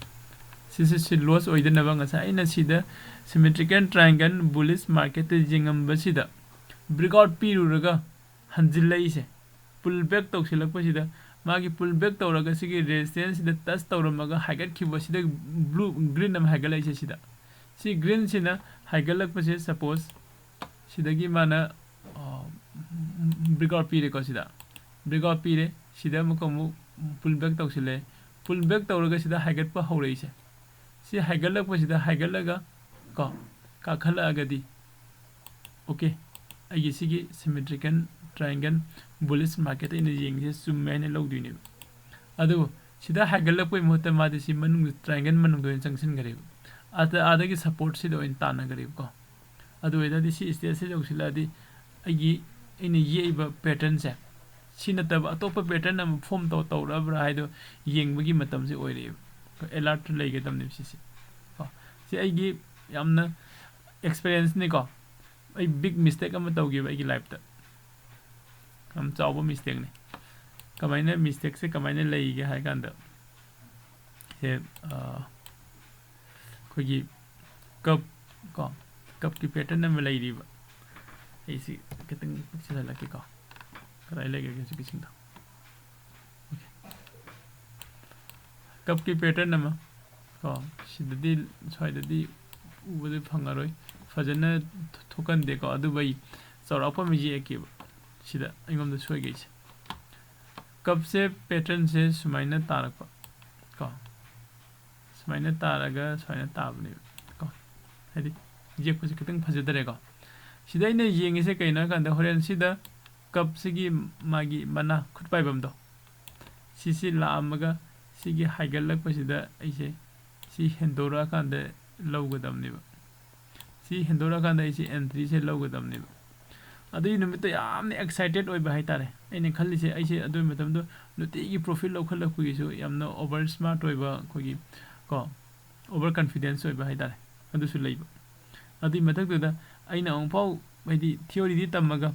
सिसे loss ओइदनबा ngasa aina sida symmetrical triangle bullish market jingam basida breakout piruraga hanjillai se pull back tawsilakpa sida magi pull back tawraga sigi resistance sida touch tawramaga haigat khiba sida blue green am haigalai se sida si green sina haigalakpa se suppose sidagi mana breakout pire ko sida breakout pire sida mukamu pull back tawraga sida haigat pa haurai se si haigalakpa sida haigalaga ko ka khala agadi okay ai sigi symmetrical triangle bullish market in yeng se summene logdine adu sida haigalakpa mohta madi si manung triangle manung do junction gare ada gi support si do in tana gare ko adu eda di si stage se jogsila di ai ine yeba pattern se sinataba atopa pattern am form to rabra haido yengbagi matam se oire alert lege tamne si si ai gi yamna experience ni ko ai big mistake am tawgi ai gi life ta हम चावो मिस्टेक ने कमाइने मिस्टेक से कमाइने लैगे हाय कांदा से खोगी कप की पैटर्न में लैरिबा ऐसी कितन पिक्चर लगे को कराई लेगे कैसे किसिंग था कप की पैटर्न में को सिददी सोइददी उबदे फंगारोय फजन थोकन देखो अदुबई चौरापा में जी एके सिदा इंगम द सोय गइस कप से पैटर्न से सुमाइना तारक को sumaina taraga sumaina tabne ko hadi jekpasi kitang phajadare ko sida ina yengi se kaina kanda horen sida cup sigi magi mana khutpai bamdo sisi la amaga sigi haigalak pasida aise si hendora kanda lawgadamne ba si hendora kanda aise entry se lawgadamne ba adu numita yamne excited oi ba haitare aine khalli se aise adu matamdo nuti profit lawkhala ku gisu yamna over smart oi ba kogi ko over confidence oi ba haitare adu su leiba adu matak da aina ongpau baidi theory di tamaga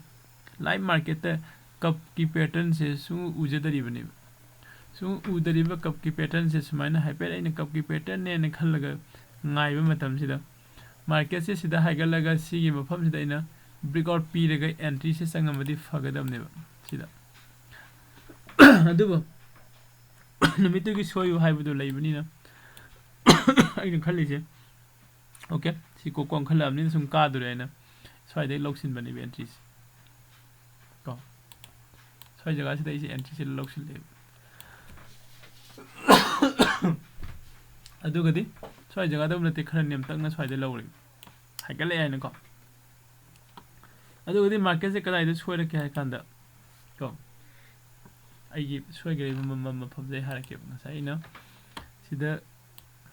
live market ta cup ki pattern se su ujadari bane su udariba cup ki pattern se sumaina hyper aina cup ki pattern ne khallaga ngai ba matam sida market se sida haigalaga sigi mafam sida ina breakout piraga entry se sangamadi fagadamne ba sida aduba numitu gi soyu haibudu leibani na aina khalli se okay si ko kon khalamni sum ka dure na swai dai loksin bani entries ko swai jaga se dai se entry se loksin le adu gadi swai jaga da mate khara nem tak na swai dai lawri haikale ai na ko adu gadi market se kadai da swai ke hai kanda ko ai gi swai gari mama pham dai harake ngasai na sida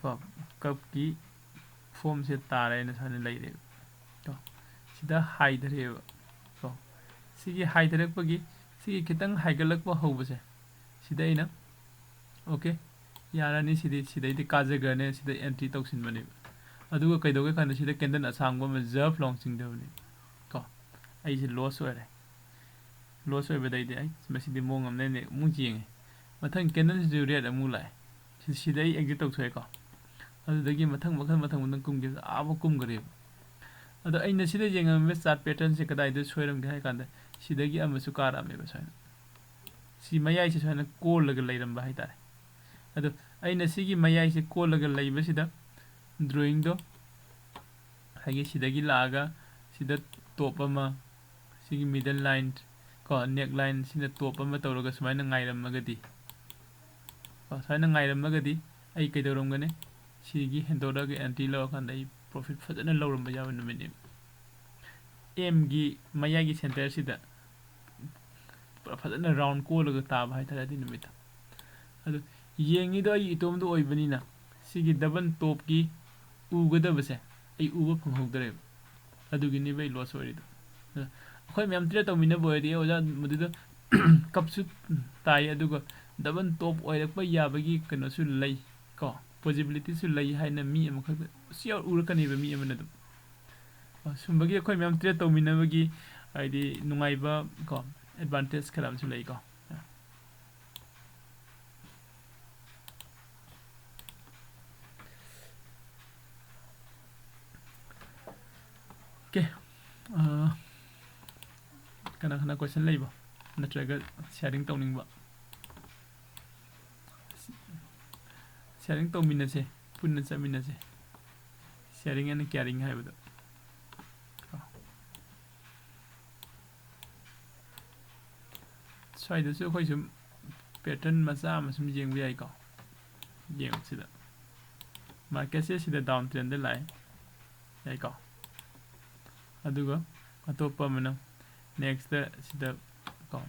ko cup ki form se tare na sane lai re to sida haidare ko sigi haidarak pagi sigi kitang haigalak pa hobase sida ina okay yara ni sidi sida di kajaga ne sida entry toksin bani aduga kaidoge kan sida candle asang ba ma jab launching da bani ko ai se loss ore loss oi badai dai masi di mongam ne mu jing mathang candle ju red amu lai sida ai exit tok thoi ko adagi mathang mathang kumge aba kumgare ado aina sida jengam me chart pattern se kadai de soiram ga kanda sidagi amasu kara me basaina si mayai se soina ko laga leiram ba haitare ado aina sigi mayai se ko laga leiba sida drawing do hagi sidagi laga sida top ama sigi middle line ko neck line sida top ama tawraga sumaina ngairam magadi ko soina ngairam magadi ai kaidoram gane sigi hendora ge anti law kan dai profit fadana lawram ba yawa numini m gi maya gi center sida fadana round ko laga ta ba haitara di numita adu yengi do ai itom do oibani na sigi double top gi ugada base ai uba phanghogdare adu gi ni bai loss ori do khoi mem tre to mina boy di oja mudu do kapsu tai adu go double top oirak ba yabagi kano su lei ko possibility su lei haina mi am khak siya urakani ba mi amana dum sumbagi khoi mem tre to mina bagi aidi nungai ba ko advantage khalam su lei ko okay kana question lei ba natraga sharing tawning ba sharing to minase punna sa minase sharing and caring hai bada sai da su khoi sum pattern macha ma sum jeng bi ai ko jeng sida market se sida down trend de lai ai ko aduga atopa mana next da sida ko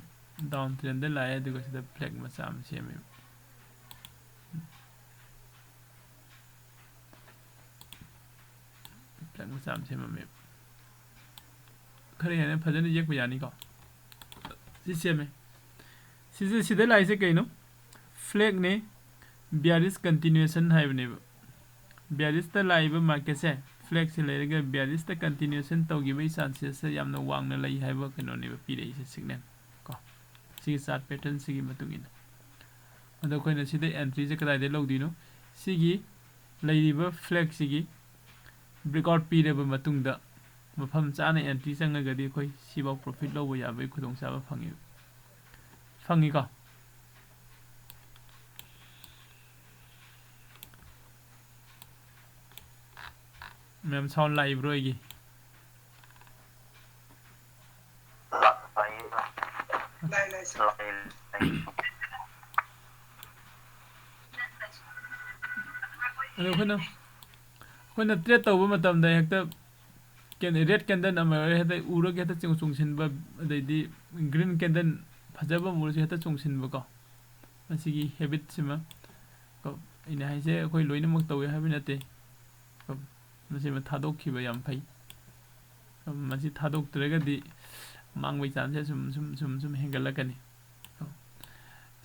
down trend de lai aduga sida flag macha ma se me sam se me khare ne phajane yek bayani ko si se me si sida lai se kaino flag ne bearish continuation hai bane bearish ta lai ba market se flag se lai ga bearish ta continuation to gi bai chances se yamna wang na lai hai ba kano ne ba pi rei se signal ko si chart pattern si gi matungin ado koina sida entry se kadai de logdino si gi lai ba flag si gi breakout period ba matungda mafam chana entry changaga di khoi siba profit lo ya bai khudong sa ba phangi ka mem sound live bro gi ꯑꯗꯣ ꯑꯩꯈꯣꯏꯅ ꯇ꯭ꯔꯦꯠ ꯇꯧꯕ ꯃꯇꯝꯗ ꯍꯦꯛꯇ ꯔꯦꯗ ꯀꯦꯟꯗꯜ ꯑꯃ ꯍꯦꯛꯇ ꯎꯔꯒ ꯍꯦꯛꯇ ꯆꯣꯡꯁꯤꯟꯕ ꯑꯗꯩꯗꯤ ꯒ꯭ꯔꯤꯟ ꯀꯦꯟꯗꯜ ꯐꯖꯕ ꯑꯃ ꯎꯔꯁꯨ ꯍꯦꯛꯇ ꯆꯣꯡꯁꯤꯟꯕꯀꯣ ꯃꯁꯤꯒꯤ ꯍꯦꯕꯤꯠꯁꯤꯃ ꯑꯩꯅ ꯍꯥꯏꯁꯦ ꯑꯩꯈꯣꯏ ꯂꯣꯏꯅꯃꯛ ꯇꯧꯋꯦ ꯍꯥꯏꯕ ꯅꯠꯇꯦ ꯃꯁꯤꯃ ꯊꯥꯗꯣꯛꯈꯤꯕ ꯌꯥꯝ ꯐꯩ ꯃꯁꯤ ꯊꯥꯗꯣꯛꯇ꯭ꯔꯒꯗꯤ ꯃꯥꯡꯕꯒꯤ ꯆꯥꯟꯁꯦ ꯁꯨꯝ ꯍꯦꯟꯒꯠꯂꯛꯀꯅꯤ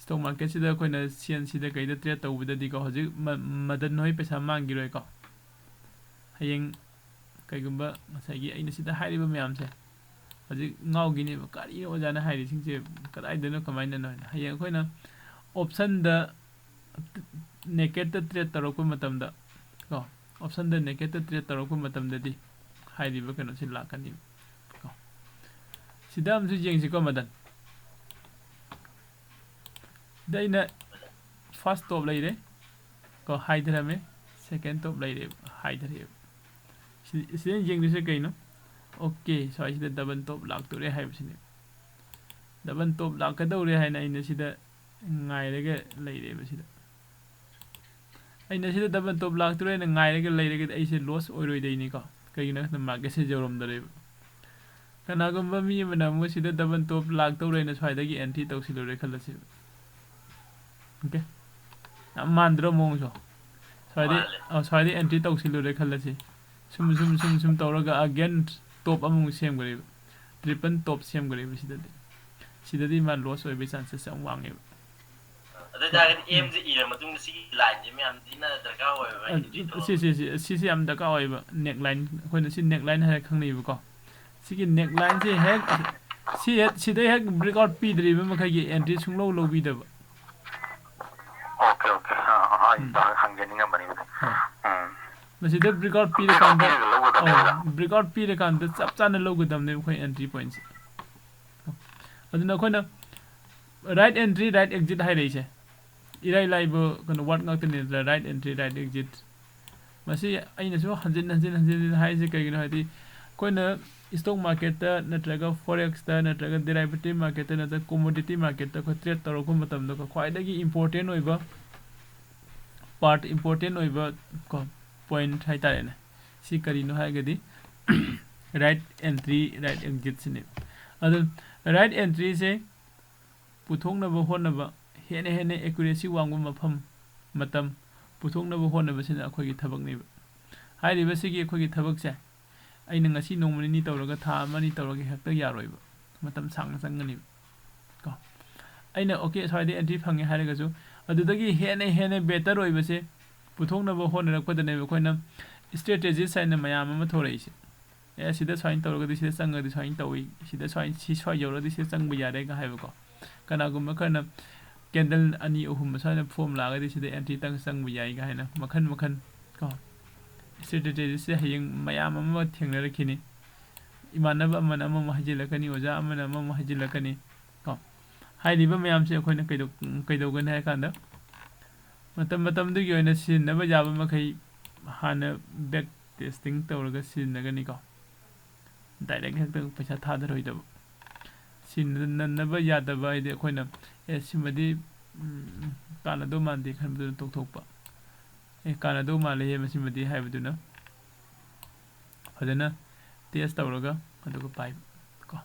ꯁ꯭ꯇꯣꯛ ꯃꯥꯔꯀꯦꯠꯁꯤꯗ ꯑꯩꯈꯣꯏꯅ ꯁꯤꯗ ꯀꯩꯗ ꯇ꯭ꯔꯦꯠ ꯇꯧꯕꯗꯗꯤꯀꯣ ꯍꯧꯖꯤꯛ ꯃꯗꯟ ꯍꯣꯏ ꯄꯩꯁꯥ ꯃꯥꯡꯈꯤꯔꯣꯏꯀꯣ ꯍꯌꯦꯡ ꯀꯩꯒꯨꯝꯕ ꯉꯁꯥꯏꯒꯤ ꯑꯩꯅ ꯁꯤꯗ ꯍꯥꯏꯔꯤꯕ ꯃꯌꯥꯝꯁꯦ ꯍꯧꯖꯤꯛ ꯉꯥꯎꯈꯤꯅꯦꯕ ꯀꯔꯤꯅꯣ ꯑꯣꯖꯥꯅ ꯍꯥꯏꯔꯤꯁꯤꯡꯁꯦ ꯀꯗꯥꯏꯗꯅꯣ ꯀꯃꯥꯏꯅꯅꯣ ꯍꯥꯏꯅ ꯍꯌꯦꯡ ꯑꯩꯈꯣꯏꯅ ꯑꯣꯞꯁꯟꯗ ꯅꯦꯀꯦꯠꯇ ꯇ꯭ꯔꯦꯠ ꯇꯧꯔꯛꯄ ꯃꯇꯝꯗ ꯀꯣ ꯑꯣꯞꯁꯟꯗ ꯅꯦꯀꯦꯠꯇ ꯇ꯭ꯔꯦꯠ ꯇꯧꯔꯛꯄ ꯃꯇꯝꯗꯗꯤ ꯍꯥꯏꯔꯤꯕ ꯀꯩꯅꯣꯁꯤ ꯂꯥꯛꯀꯅꯤꯕ ꯀꯣ ꯁꯤꯗ ꯑꯃꯁꯨ ꯌꯦꯡꯁꯤꯀꯣ ꯃꯗꯟ ꯁꯤꯗ ꯑꯩꯅ ꯐꯥꯔꯁ ꯇꯣꯞ ꯂꯩꯔꯦ ꯀꯣ ꯍꯥꯏꯊꯔꯝꯃꯦ ꯁꯦꯀꯦꯟ ꯇꯣꯞ ꯂꯩꯔꯦ ꯍꯥꯏꯊꯔꯦꯕ ꯁꯤꯗ ꯌꯦꯡꯗꯣꯏꯁꯦ ꯀꯩꯅꯣ ꯑꯣꯀꯦ ꯁ꯭ꯋꯥꯏꯁꯤꯗ ꯗꯕꯜ ꯇꯣꯞ ꯂꯥꯛꯇꯣꯔꯦ ꯍꯥꯏꯕꯁꯤꯅꯦ ꯗꯕꯜ ꯇꯣꯞ ꯂꯥꯛꯀꯗꯧꯔꯦ ꯍꯥꯏꯅ ꯑꯩꯅ ꯁꯤꯗ ꯉꯥꯏꯔꯒ ꯂꯩꯔꯦꯕ sida ꯑꯩꯅ sida ꯗꯕꯜ ꯇꯣꯞ ꯂꯥꯛꯇꯣꯔꯦꯅ ꯉꯥꯏꯔꯒ ꯂꯩꯔꯒꯗꯤ ꯑꯩꯁꯦ ꯂꯣꯁ ꯑꯣꯏꯔꯣꯏꯗꯩꯅꯤꯀꯣ ꯀꯩꯒꯤꯅꯣ ꯍꯥꯏꯕꯗ ꯃꯥꯔꯀꯦꯠꯁꯦ ꯌꯧꯔꯝꯗꯔꯦꯕ ꯀꯅꯥꯒꯨꯝꯕ ꯃꯤ ꯑꯃꯅ ꯑꯃꯨꯛ ꯁꯤꯗ ꯗꯕꯜ ꯇꯣꯞ ꯂꯥꯛꯇꯧꯔꯦꯅ ꯁ꯭ꯋꯥꯏꯗꯒꯤ ꯑꯦꯟꯇ꯭ꯔꯤ ꯇꯧꯁꯤꯜꯂꯨꯔꯦ ꯈꯜꯂꯁꯦꯕ ओके अब मानद्रो मोंगसो सॉरी एंट्री तौसिलुरे खल्लसी सुम तौरगा अगेन टॉप अमु सेमगरे ट्रिपल टॉप सेमगरे सिददी मा लॉस होय चांसेस am वांगे अददागन एम जे इरा मतुंग सी लाइन जे म्याम दिना दरका होय सी am दरका होय नेक लाइन खोइन सी नेक लाइन है खंगनेबको सिगी नेक लाइन से हेक सिदे हेक ब्रेकआउट पीद्रिबे मखैगी एंट्री सुंगलो लोबीदब ओके ओके हां हंगेनिंगा बनी मसिदे ब्रेकआउट पीरे कांद चप चाना लोगदमने खोइ एंट्री पॉइंट्स अदुना खोइना राइट एंट्री राइट एग्जिट हाइ रहिसे इराइ लाइबो कनो वर्ड ngakतने राइट एंट्री राइट एग्जिट मसि आइनसु हंजिन हाइसे कइगिनो हाइदि खोइना स्टॉक मार्केट ता नत्रगा फॉरेक्स ता नत्रगा डेरिवेटिव मार्केट ता नत्रगा कमोडिटी मार्केट ता खो ट्रेड तरोको मतमदो ख्वाइदगी इंपोर्टेंट होइबा पार्ट इंपोर्टेंट होइबा को पॉइंट हाइतारेने सी करिनो हाइगदी राइट एंट्री राइट एग्जिट सिने अदु राइट एंट्री से पुथोंनबो होनबा हेने एक्यूरेसी वांगबा मफम मतम पुथोंनबो होनबा सिना अखोइगी थबकनिबा हाइरिबा सिगी अखोइगी थबक से अइना ngasi नोंमनि तौरगा था मनि तौरगा हेक्ता यारोइबा मतम सांग संगनि को अइना ओके सवाइदे एंट्री फंगे हाइरगसु अदुदगी हेने बेटर होइबसे पुथोंनबो होनरकपदने अखोइना स्ट्रेटेजी साइना मयाम अमा थोरैसे ए सिदा स्वाइन तौरगदि सिदा संगदि स्वाइन तौइ सिदा स्वाइन सि स्वाइ यौरदि सिदा संग यारे गा हाइबको कनागुम खना कैंडल अनि अहुम साइना फॉर्म लागदि सिदा एंट्री तंग संग याइ गा हाइना मखन को स्ट्रेटेजी से हयंग मयाम अमा थेंगनरखिनि इमानबा अमना अमा हजिलकनि ओजा अमना अमा हजिलकनि को हाइरिबा मयाम से अखोइना कैदोगन हाइ कांदा मतम दुगी ओइना सिननबा याबा मखै हाना बैक टेस्टिंग तौरगा सिननगनि को डायरेक्ट हेक्ट पैसा थादरहोइदब सिननबा यादबा आइदि अखोइना ए सिमदि कानादो मानदे खनबदु तोकथोकपा ए कानादो माले हे मसिमदि हाइबदुना फजना टेस्ट तौरगा अदुगा पाइ को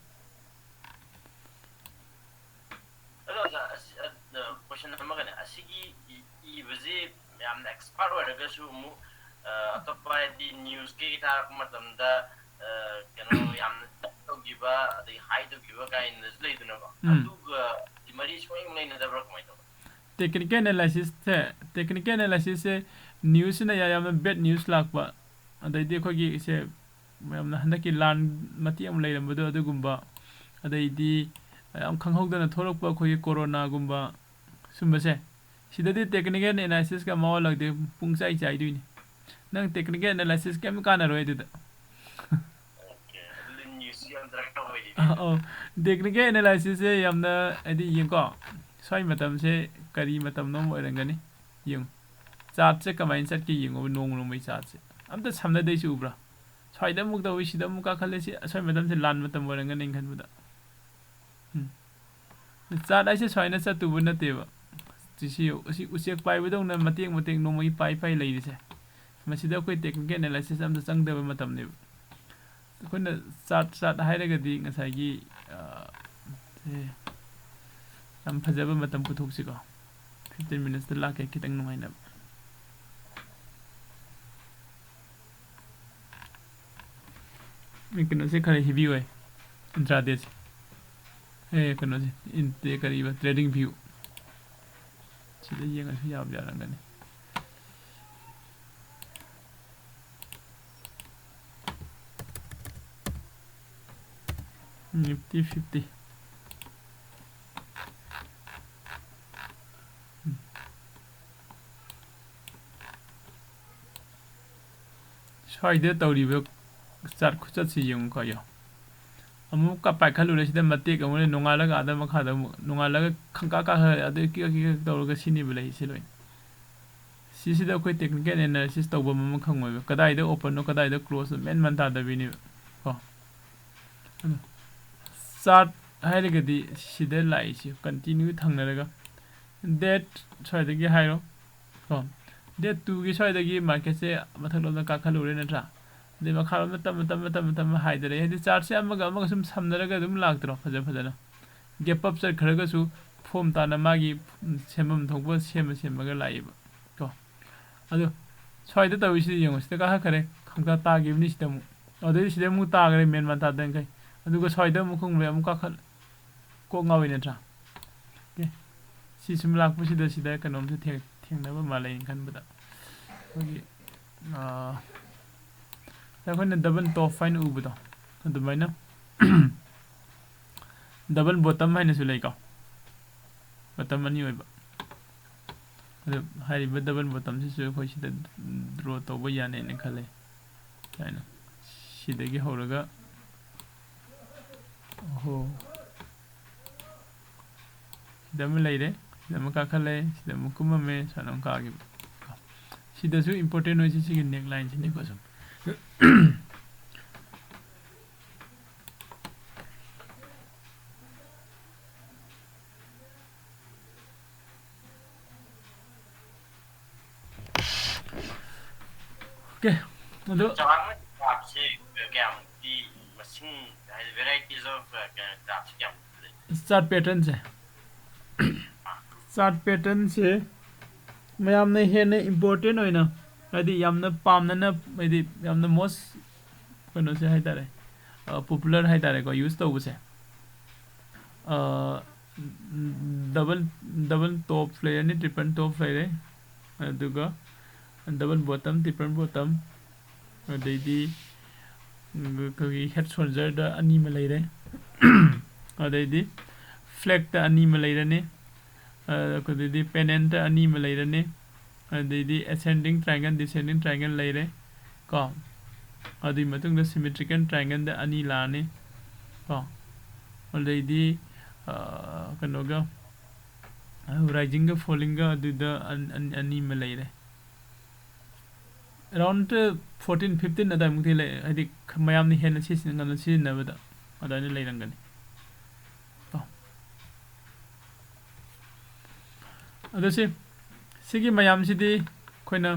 क्वेश्चन अमगने असिगी इबजे यामना एक्सपर्ट ओरगसु मु अतोपा दि न्यूज़ के थारक मतमदा कनो यामना तोगिबा दि हाइ तोगिबा काइन लेदुनबा अदुगा दि मरि सोइंग लेना दब्रा कमाइतो टेक्निकल एनालिसिस से न्यूज़ ना यामना बेड न्यूज़ लाकबा अदैदि खोगी से यामना हंदकी लान मति अम लेरमबदो अदुगुंबा अदैदि am khanghodana thorokpa khoi corona gumba sumbase sidadi technical analysis ka mawa lagde pungchai chai duini nang technical analysis kam kana roi du oh technical analysis se yamna adi yingko swai matam se kari matam nom oirangani yung chart se kamain chat ki yingo nong mai chart se amta samna dei su ubra swai da muk da wi sida muka khale se swai matam se lan matam oirangani khan buda चार ऐसे स्वाइन चतुब नतेब उसिक पाइबदौना मतेंग नोमगी पाइ लैरिसे ꯃꯁꯤꯗ ꯑꯩꯈꯣꯏ ꯇꯦꯛꯅꯤꯀꯦꯜ ꯑꯦꯅꯥꯂꯥꯏꯁꯤꯁ ꯑꯝꯇ ꯆꯪꯗꯕ ꯃꯇꯝꯅꯦꯕ ꯑꯩꯈꯣꯏꯅ ꯆꯥꯔꯠ ꯍꯥꯏꯔꯒꯗꯤ ꯉꯁꯥꯏꯒꯤ ꯌꯥꯝ ꯐꯖꯕ ꯃꯇꯝ ꯄꯨꯊꯣꯛꯁꯤꯀꯣ 15 minutes ꯂꯥꯛꯀꯦ ꯈꯤꯇꯪ ꯅꯨꯡꯉꯥꯏꯅꯕ ꯀꯩꯅꯣꯁꯦ ꯈꯔ ꯍꯤꯕꯤ ꯑꯣꯏ ꯏꯟꯇ꯭ꯔꯥꯗꯦꯁꯦ ꯀꯩꯅꯣꯁꯦ ꯀꯔꯤꯕ ꯇ꯭ꯔꯦꯗꯤꯡ ꯚ꯭ꯌू ꯁꯤꯗ ꯌꯦꯡꯉꯁꯨ ꯌꯥꯔꯝꯒꯅꯤ Nifty 50 ꯁ꯭ꯋꯥꯏꯗ ꯇꯧꯔꯤꯕ ꯆꯥꯔꯠ ꯈꯨꯆꯠꯁꯤ ꯌꯦꯡꯉꯨꯀꯣ ꯑꯃꯨꯛꯀ ꯄꯥꯏꯈꯠꯂꯨꯔꯦ ꯁꯤꯗ ꯃꯇꯦꯛ ꯑꯃꯨꯛ ꯅꯣꯡꯉꯥꯜꯂꯒ ꯑꯗ ꯃꯈꯥꯗ ꯑꯃꯨꯛ ꯅꯣꯡꯉꯥꯜꯂꯒ ꯈꯪꯀꯥ ꯀꯥꯈꯠꯂꯦ ꯑꯗꯩ ꯀꯤꯛ ꯇꯧꯔꯒ ꯁꯤꯅꯤꯕ ꯂꯩꯁꯤ ꯂꯣꯏꯅ ꯁꯤꯁꯤꯗ ꯑꯩꯈꯣꯏ ꯇꯦꯛꯅꯤꯀꯦꯜ ꯑꯦꯅꯥꯂꯥꯏꯁꯤꯁ ꯇꯧꯕ ꯑꯃ ꯈꯪꯉꯣꯏꯕ ꯀꯗꯥꯏꯗ ꯑꯣꯄꯟꯅꯣ ꯀꯗꯥꯏꯗ ꯀ꯭ꯂꯣꯁꯅꯣ ꯃꯦꯟ ꯃꯥꯟ ꯇꯥꯗꯕꯤꯅꯦꯕ ꯀꯣ ꯆꯥꯔꯠ ꯍꯥꯏꯔꯒꯗꯤ ꯁꯤꯗ ꯂꯥꯛꯏꯁꯤ ꯀꯟꯇꯤꯅ꯭ꯌꯨ ꯊꯪꯅꯔꯒ ꯗꯦꯠ ꯁ꯭ꯋꯥꯏꯗꯒꯤ ꯍꯥꯏꯔꯣ ꯀꯣ ꯗꯦꯠ 2ꯒꯤ ꯁ꯭ꯋꯥꯏꯗꯒꯤ ꯃꯥꯔꯀꯦꯠꯁꯦ ꯃꯊꯛꯂꯣꯝꯗ ꯀꯥꯈꯠꯂꯨꯔꯦ ꯅꯠꯇ꯭ꯔꯥ ꯑꯗꯩ ꯃꯈꯥꯔꯣꯝꯗ ꯇꯞꯅ ꯍꯥꯏꯗꯔꯦ ꯍꯥꯏꯗꯤ ꯆꯥꯔꯠꯁꯦ ꯑꯃꯒ ꯁꯨꯝ ꯁꯝꯅꯔꯒ ꯑꯗꯨꯝ ꯂꯥꯛꯇ꯭ꯔꯣ ꯐꯖꯅ ꯒꯦꯞ ꯑꯞ ꯆꯠꯈ꯭ꯔꯒꯁꯨ ꯐꯣꯝ ꯇꯥꯅ मागी ꯁꯦꯝꯐꯝ ꯊꯣꯛꯄ ꯁꯦꯝꯃꯒ ꯂꯥꯛꯏꯕ ꯀꯣ ꯑꯗꯣ ꯁ꯭ꯋꯥꯏꯗ ꯇꯧꯔꯤꯁꯤ ꯌꯦꯡꯉꯣ ꯁꯤꯗ ꯀꯥꯈꯠꯈ꯭ꯔꯦ ꯈꯪꯀꯥ ꯇꯥꯈꯤꯕꯅꯤ ꯁꯤꯗ ꯑꯃꯨꯛ ꯑꯗꯩ ꯁꯤꯗ ꯑꯃꯨꯛ ꯇꯥꯈ꯭ꯔꯦ ꯃꯦꯟ ꯃꯥꯟ ꯇꯥꯗꯅꯈꯩ ꯑꯗꯨꯒ ꯁ꯭ꯋꯥꯏꯗ ꯑꯃꯨꯛ ꯈꯪꯂꯦ ꯑꯃꯨꯛ ꯀꯥꯈꯠ ꯀꯣꯛ ꯉꯥꯎꯏ ꯅꯠꯇ꯭ꯔꯥ ꯁꯤ ꯁꯨꯝ ꯂꯥꯛꯄꯁꯤꯗ ꯁꯤꯗ ꯀꯩꯅꯣꯝꯁꯨ ꯊꯦꯡꯅꯕ ꯃꯥꯜꯂꯦ ꯑꯩꯅ ꯈꯟꯕꯗ ꯑꯩꯈꯣꯏꯒꯤ ꯑꯩꯈꯣꯏꯅ ꯗꯕꯜ ꯇꯣꯞ ꯍꯥꯏꯅ ꯎꯕꯗꯣ ꯑꯗꯨꯃꯥꯏꯅ ꯗꯕꯜ ꯕꯣꯇꯝ ꯍꯥꯏꯅꯁꯨ ꯂꯩꯀꯣ ꯕꯣꯇꯝ ꯑꯅꯤ ꯑꯣꯏꯕ ꯑꯗꯨ ꯍꯥꯏꯔꯤꯕ ꯗꯕꯜ ꯕꯣꯇꯝꯁꯤꯁꯨ ꯑꯩꯈꯣꯏ ꯁꯤꯗ ꯗ꯭ꯔꯣ ꯇꯧꯕ ꯌꯥꯅꯦꯅ ꯈꯜꯂꯦ ꯁꯨꯃꯥꯏꯅ ꯁꯤꯗꯒꯤ ꯍꯧꯔꯒ ꯁꯤꯗ ꯑꯃ ꯂꯩꯔꯦ ꯁꯤꯗ ꯑꯃ ꯀꯥꯈꯠꯂꯦ ꯁꯤꯗ ꯑꯃꯨꯛ ꯀꯨꯝꯃꯝꯃꯦ ꯁꯨꯃꯥꯏꯅ ꯑꯃꯨꯛ ꯀꯥꯈꯤꯕ ꯁꯤꯗꯁꯨ ꯏꯝꯄꯣꯔꯇꯦꯟ ꯑꯣꯏꯁꯤ ꯁꯤꯒꯤ ꯅꯦꯛ ꯂꯥꯏꯟꯁꯤꯅꯤꯀꯣ ꯁꯨꯝ ओके अदो चांग आपसे क्या मुक्ति मशीन वेराइटीज ऑफ क्राफ्ट क्या चार्ट पैटर्न से मैंने हेन इम्पोर्टेंट होना हाइदी यामना पामना हाइदी यामना मोस्ट कनो से हाइ तारे पॉपुलर हाइ तारे को यूज तौब से डबल टॉप फ्लेयर ने ट्रिपल टॉप फ्लेयर अदुगा डबल बॉटम ट्रिपल बॉटम अदैदी कगी हेड शोल्डर दा अनी में लेरे अदैदी फ्लैग दा अनी में लेरने कदी पेनेंट अनी में लेरने अदैदी ascending triangle descending triangle लेरे को अदी मतुंग दा symmetrical triangle दा अनी लाने को अदैदी कनोगा rising का falling का अदुदा अनी में लेरे around 14-15 अदा मुक्ति ले हाइदी मयामनि हेन सिजनबदा अदानि लेरंगनि अदसे सिगी मयाम सिदी खोइना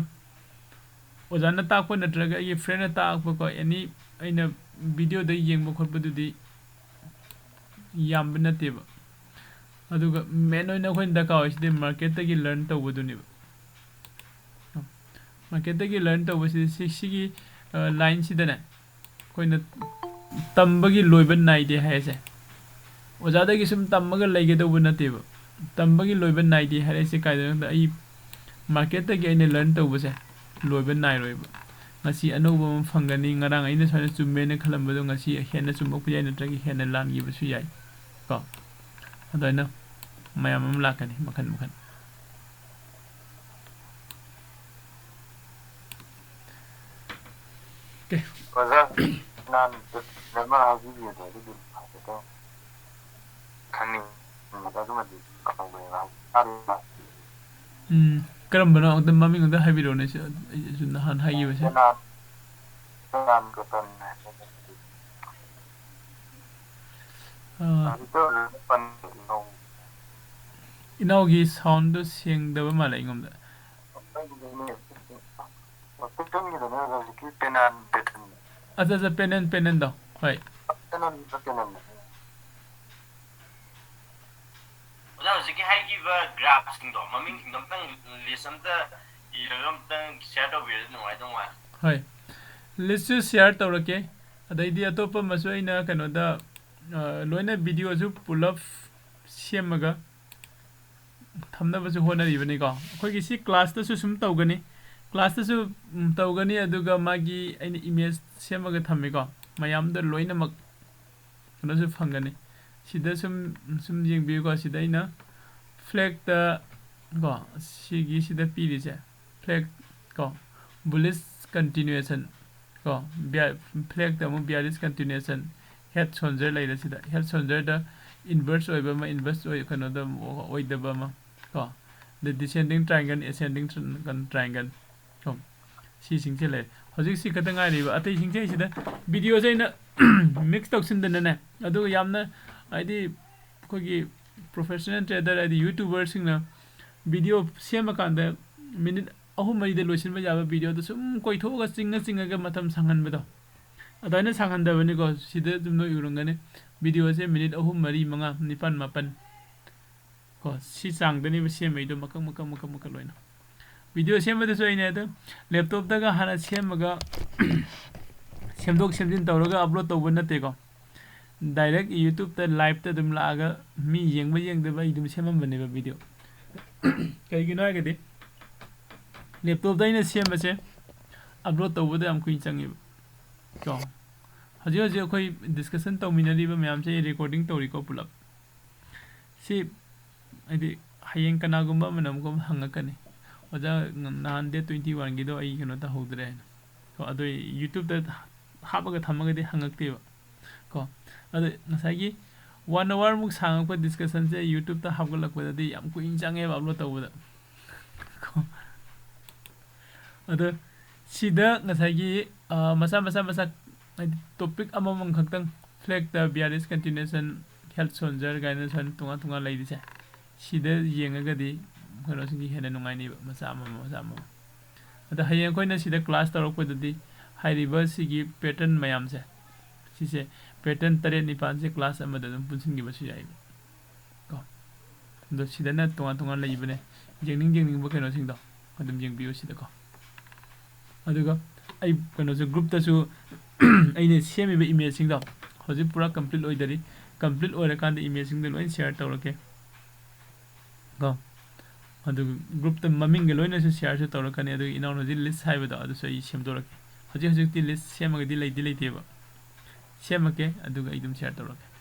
ओजाना ताकपो नत्रगा ये फ्रेंड ताकपो को एनी अइना वीडियो द येंगबो खोटबदुदी याम नतेबा अदुगा मेन ओइना खोइन दका ओइसदे मार्केट तगी लर्न तौबदुनिबा मार्केट तगी लर्न तौबसि सिगी लाइन सिदने खोइना तंबगी लोइबन नाइदे हायसे ओजादगी सुम तम्मगा लेगेदौबो नतेबा तंबगी लोइबन नाइदे हायसे कायदन आई मार्केट तगी अइना लर्न तौबसे लोइबन नाइरोइबा ngasi anouba fangani ngarang aina swana chummene khalambado ngasi hena chumok yai natragi hena langi basu yai ko adoina mayam am lakani makhan okay kaza nan nama haji ye da du to khani mata du mati ka me ba arma karambana odam maming da habiro ne sun han hayi base nam ko tan inaugi sound do sing da ba mala ingom da Penan pattern. अच्छा पेनन दो होय Penan. ओजा हजिकि हाइगिबा ग्राफ्ससिंग दो ममिंग सिंगम लिस्ट अमता इरगम तंग शेयर तौबिर नुवाय दंवा होय लिस्ट शेयर तौरके अदैदी अतोप मसोइना कनोदा लोइना वीडियो जो पुल अप सेमगा थमनबसु होनरिबनिको अखोइगी सी क्लास तसु सुम तौगनी क्लास तसु तौगनी अदुगा मागी आइन इमेज सेमगा थमिको मयामदा लोइनमक कनोसु फंगनी सिदा सुम जेंबिको सिदा इना फ्लैग ता को सिगी सिदा पीरिसे फ्लैग को बुलिश कंटिन्यूएशन को फ्लैग ता मु बियारिश कंटिन्यूएशन हेड सोल्जर लाइरा सिदा हेड सोल्जर दा inverse ओइबा मा inverse ओइ कनोदा ओइदबा मा को the descending triangle ascending triangle को सी सिंगसे ले हजिक सी खतंग आइरिबा अतै सिंगसे सिदा वीडियो जैना मिक्स तौसिनदनने अदु यामना आइदि कोगी प्रोफेशनल ट्रेडर आइदि यूट्यूबर सिंगना वीडियो सेम कांदा मिनिट अहु मरिदे लोसिनबा याबा वीडियो तो सुम कोइथोगा चिंगा मतम संगनबदो अदाइना संगनदबनि को सिदा जुमनो युरंगने वीडियो से मिनिट अहु मरी मंगा निपान मापन को सी चांगदनि सेमैदो मक लोइना वीडियो सेमदसु आइना द लैपटॉप दगा हाना सेमगा सेमदोक सेमजिन तौरगा अपलोड तौब नतेको डायरेक्ट यूट्यूब ता लाइव ता दम लागा मी येंगदबा इदुम सेमबनेबा वीडियो कइगिनो आगदि लैपटॉप दाइना सेमबसे अपलोड तौबदा हम कुइन चंगिबा को हजे अखोई डिस्कशन तौमिनरिबा मैम से रिकॉर्डिंग तौरिको पुलप सी आइदि हायें कनागुम्बा मनमको हंगकनी ओजा नान दे 21 गिदो आई कनो ता होदरे को अदो यूट्यूब ता हाबगा थमगदि हंगक्तेबा को अदो नसागी 1 hour मुक सांगको डिस्कशन से यूट्यूब ता हाबगलकबदि याम कुइन चांगे अपलोड तौबदा को अदो सिदा नसागी मसा टॉपिक अमम खक्तंग फ्लैग द बियारिस कंटिन्यूएशन हेल्थ सोल्जर गाइनेशन तुंगा लाइदिसे सिदा येंगगदि खनो सिंगी हेना नुंगाइनि मसा अमम अदा हयें कोइना सिदा क्लास तौरकपदि हाइरिबा सिगी पैटर्न मयाम से सिसे पैटर्न तरे निपान से क्लास अमदा दम पुनसिंगी बसु याइ को दो सिदा तुंगा लाइबने जेंनिंग बखनो सिंगदो अदम जेंबियो सिदा को अदुगा आई कनो से ग्रुप तसु आइने सेमिबे इमेज सिंगदो हजि पूरा कंप्लीट ओइदरी कंप्लीट ओइरकान इमेज सिंगदो लोइन शेयर तौरके को अदु ग्रुप त ममिंग लोइन से शेयर से तौरकनी अदु इनाउन हजि लिस्ट हाइबदो अदु सो सेमदोरके हजि ति लिस्ट सेमगदि लेतेबा सेमके अदुगा इदुम शेयर तौरके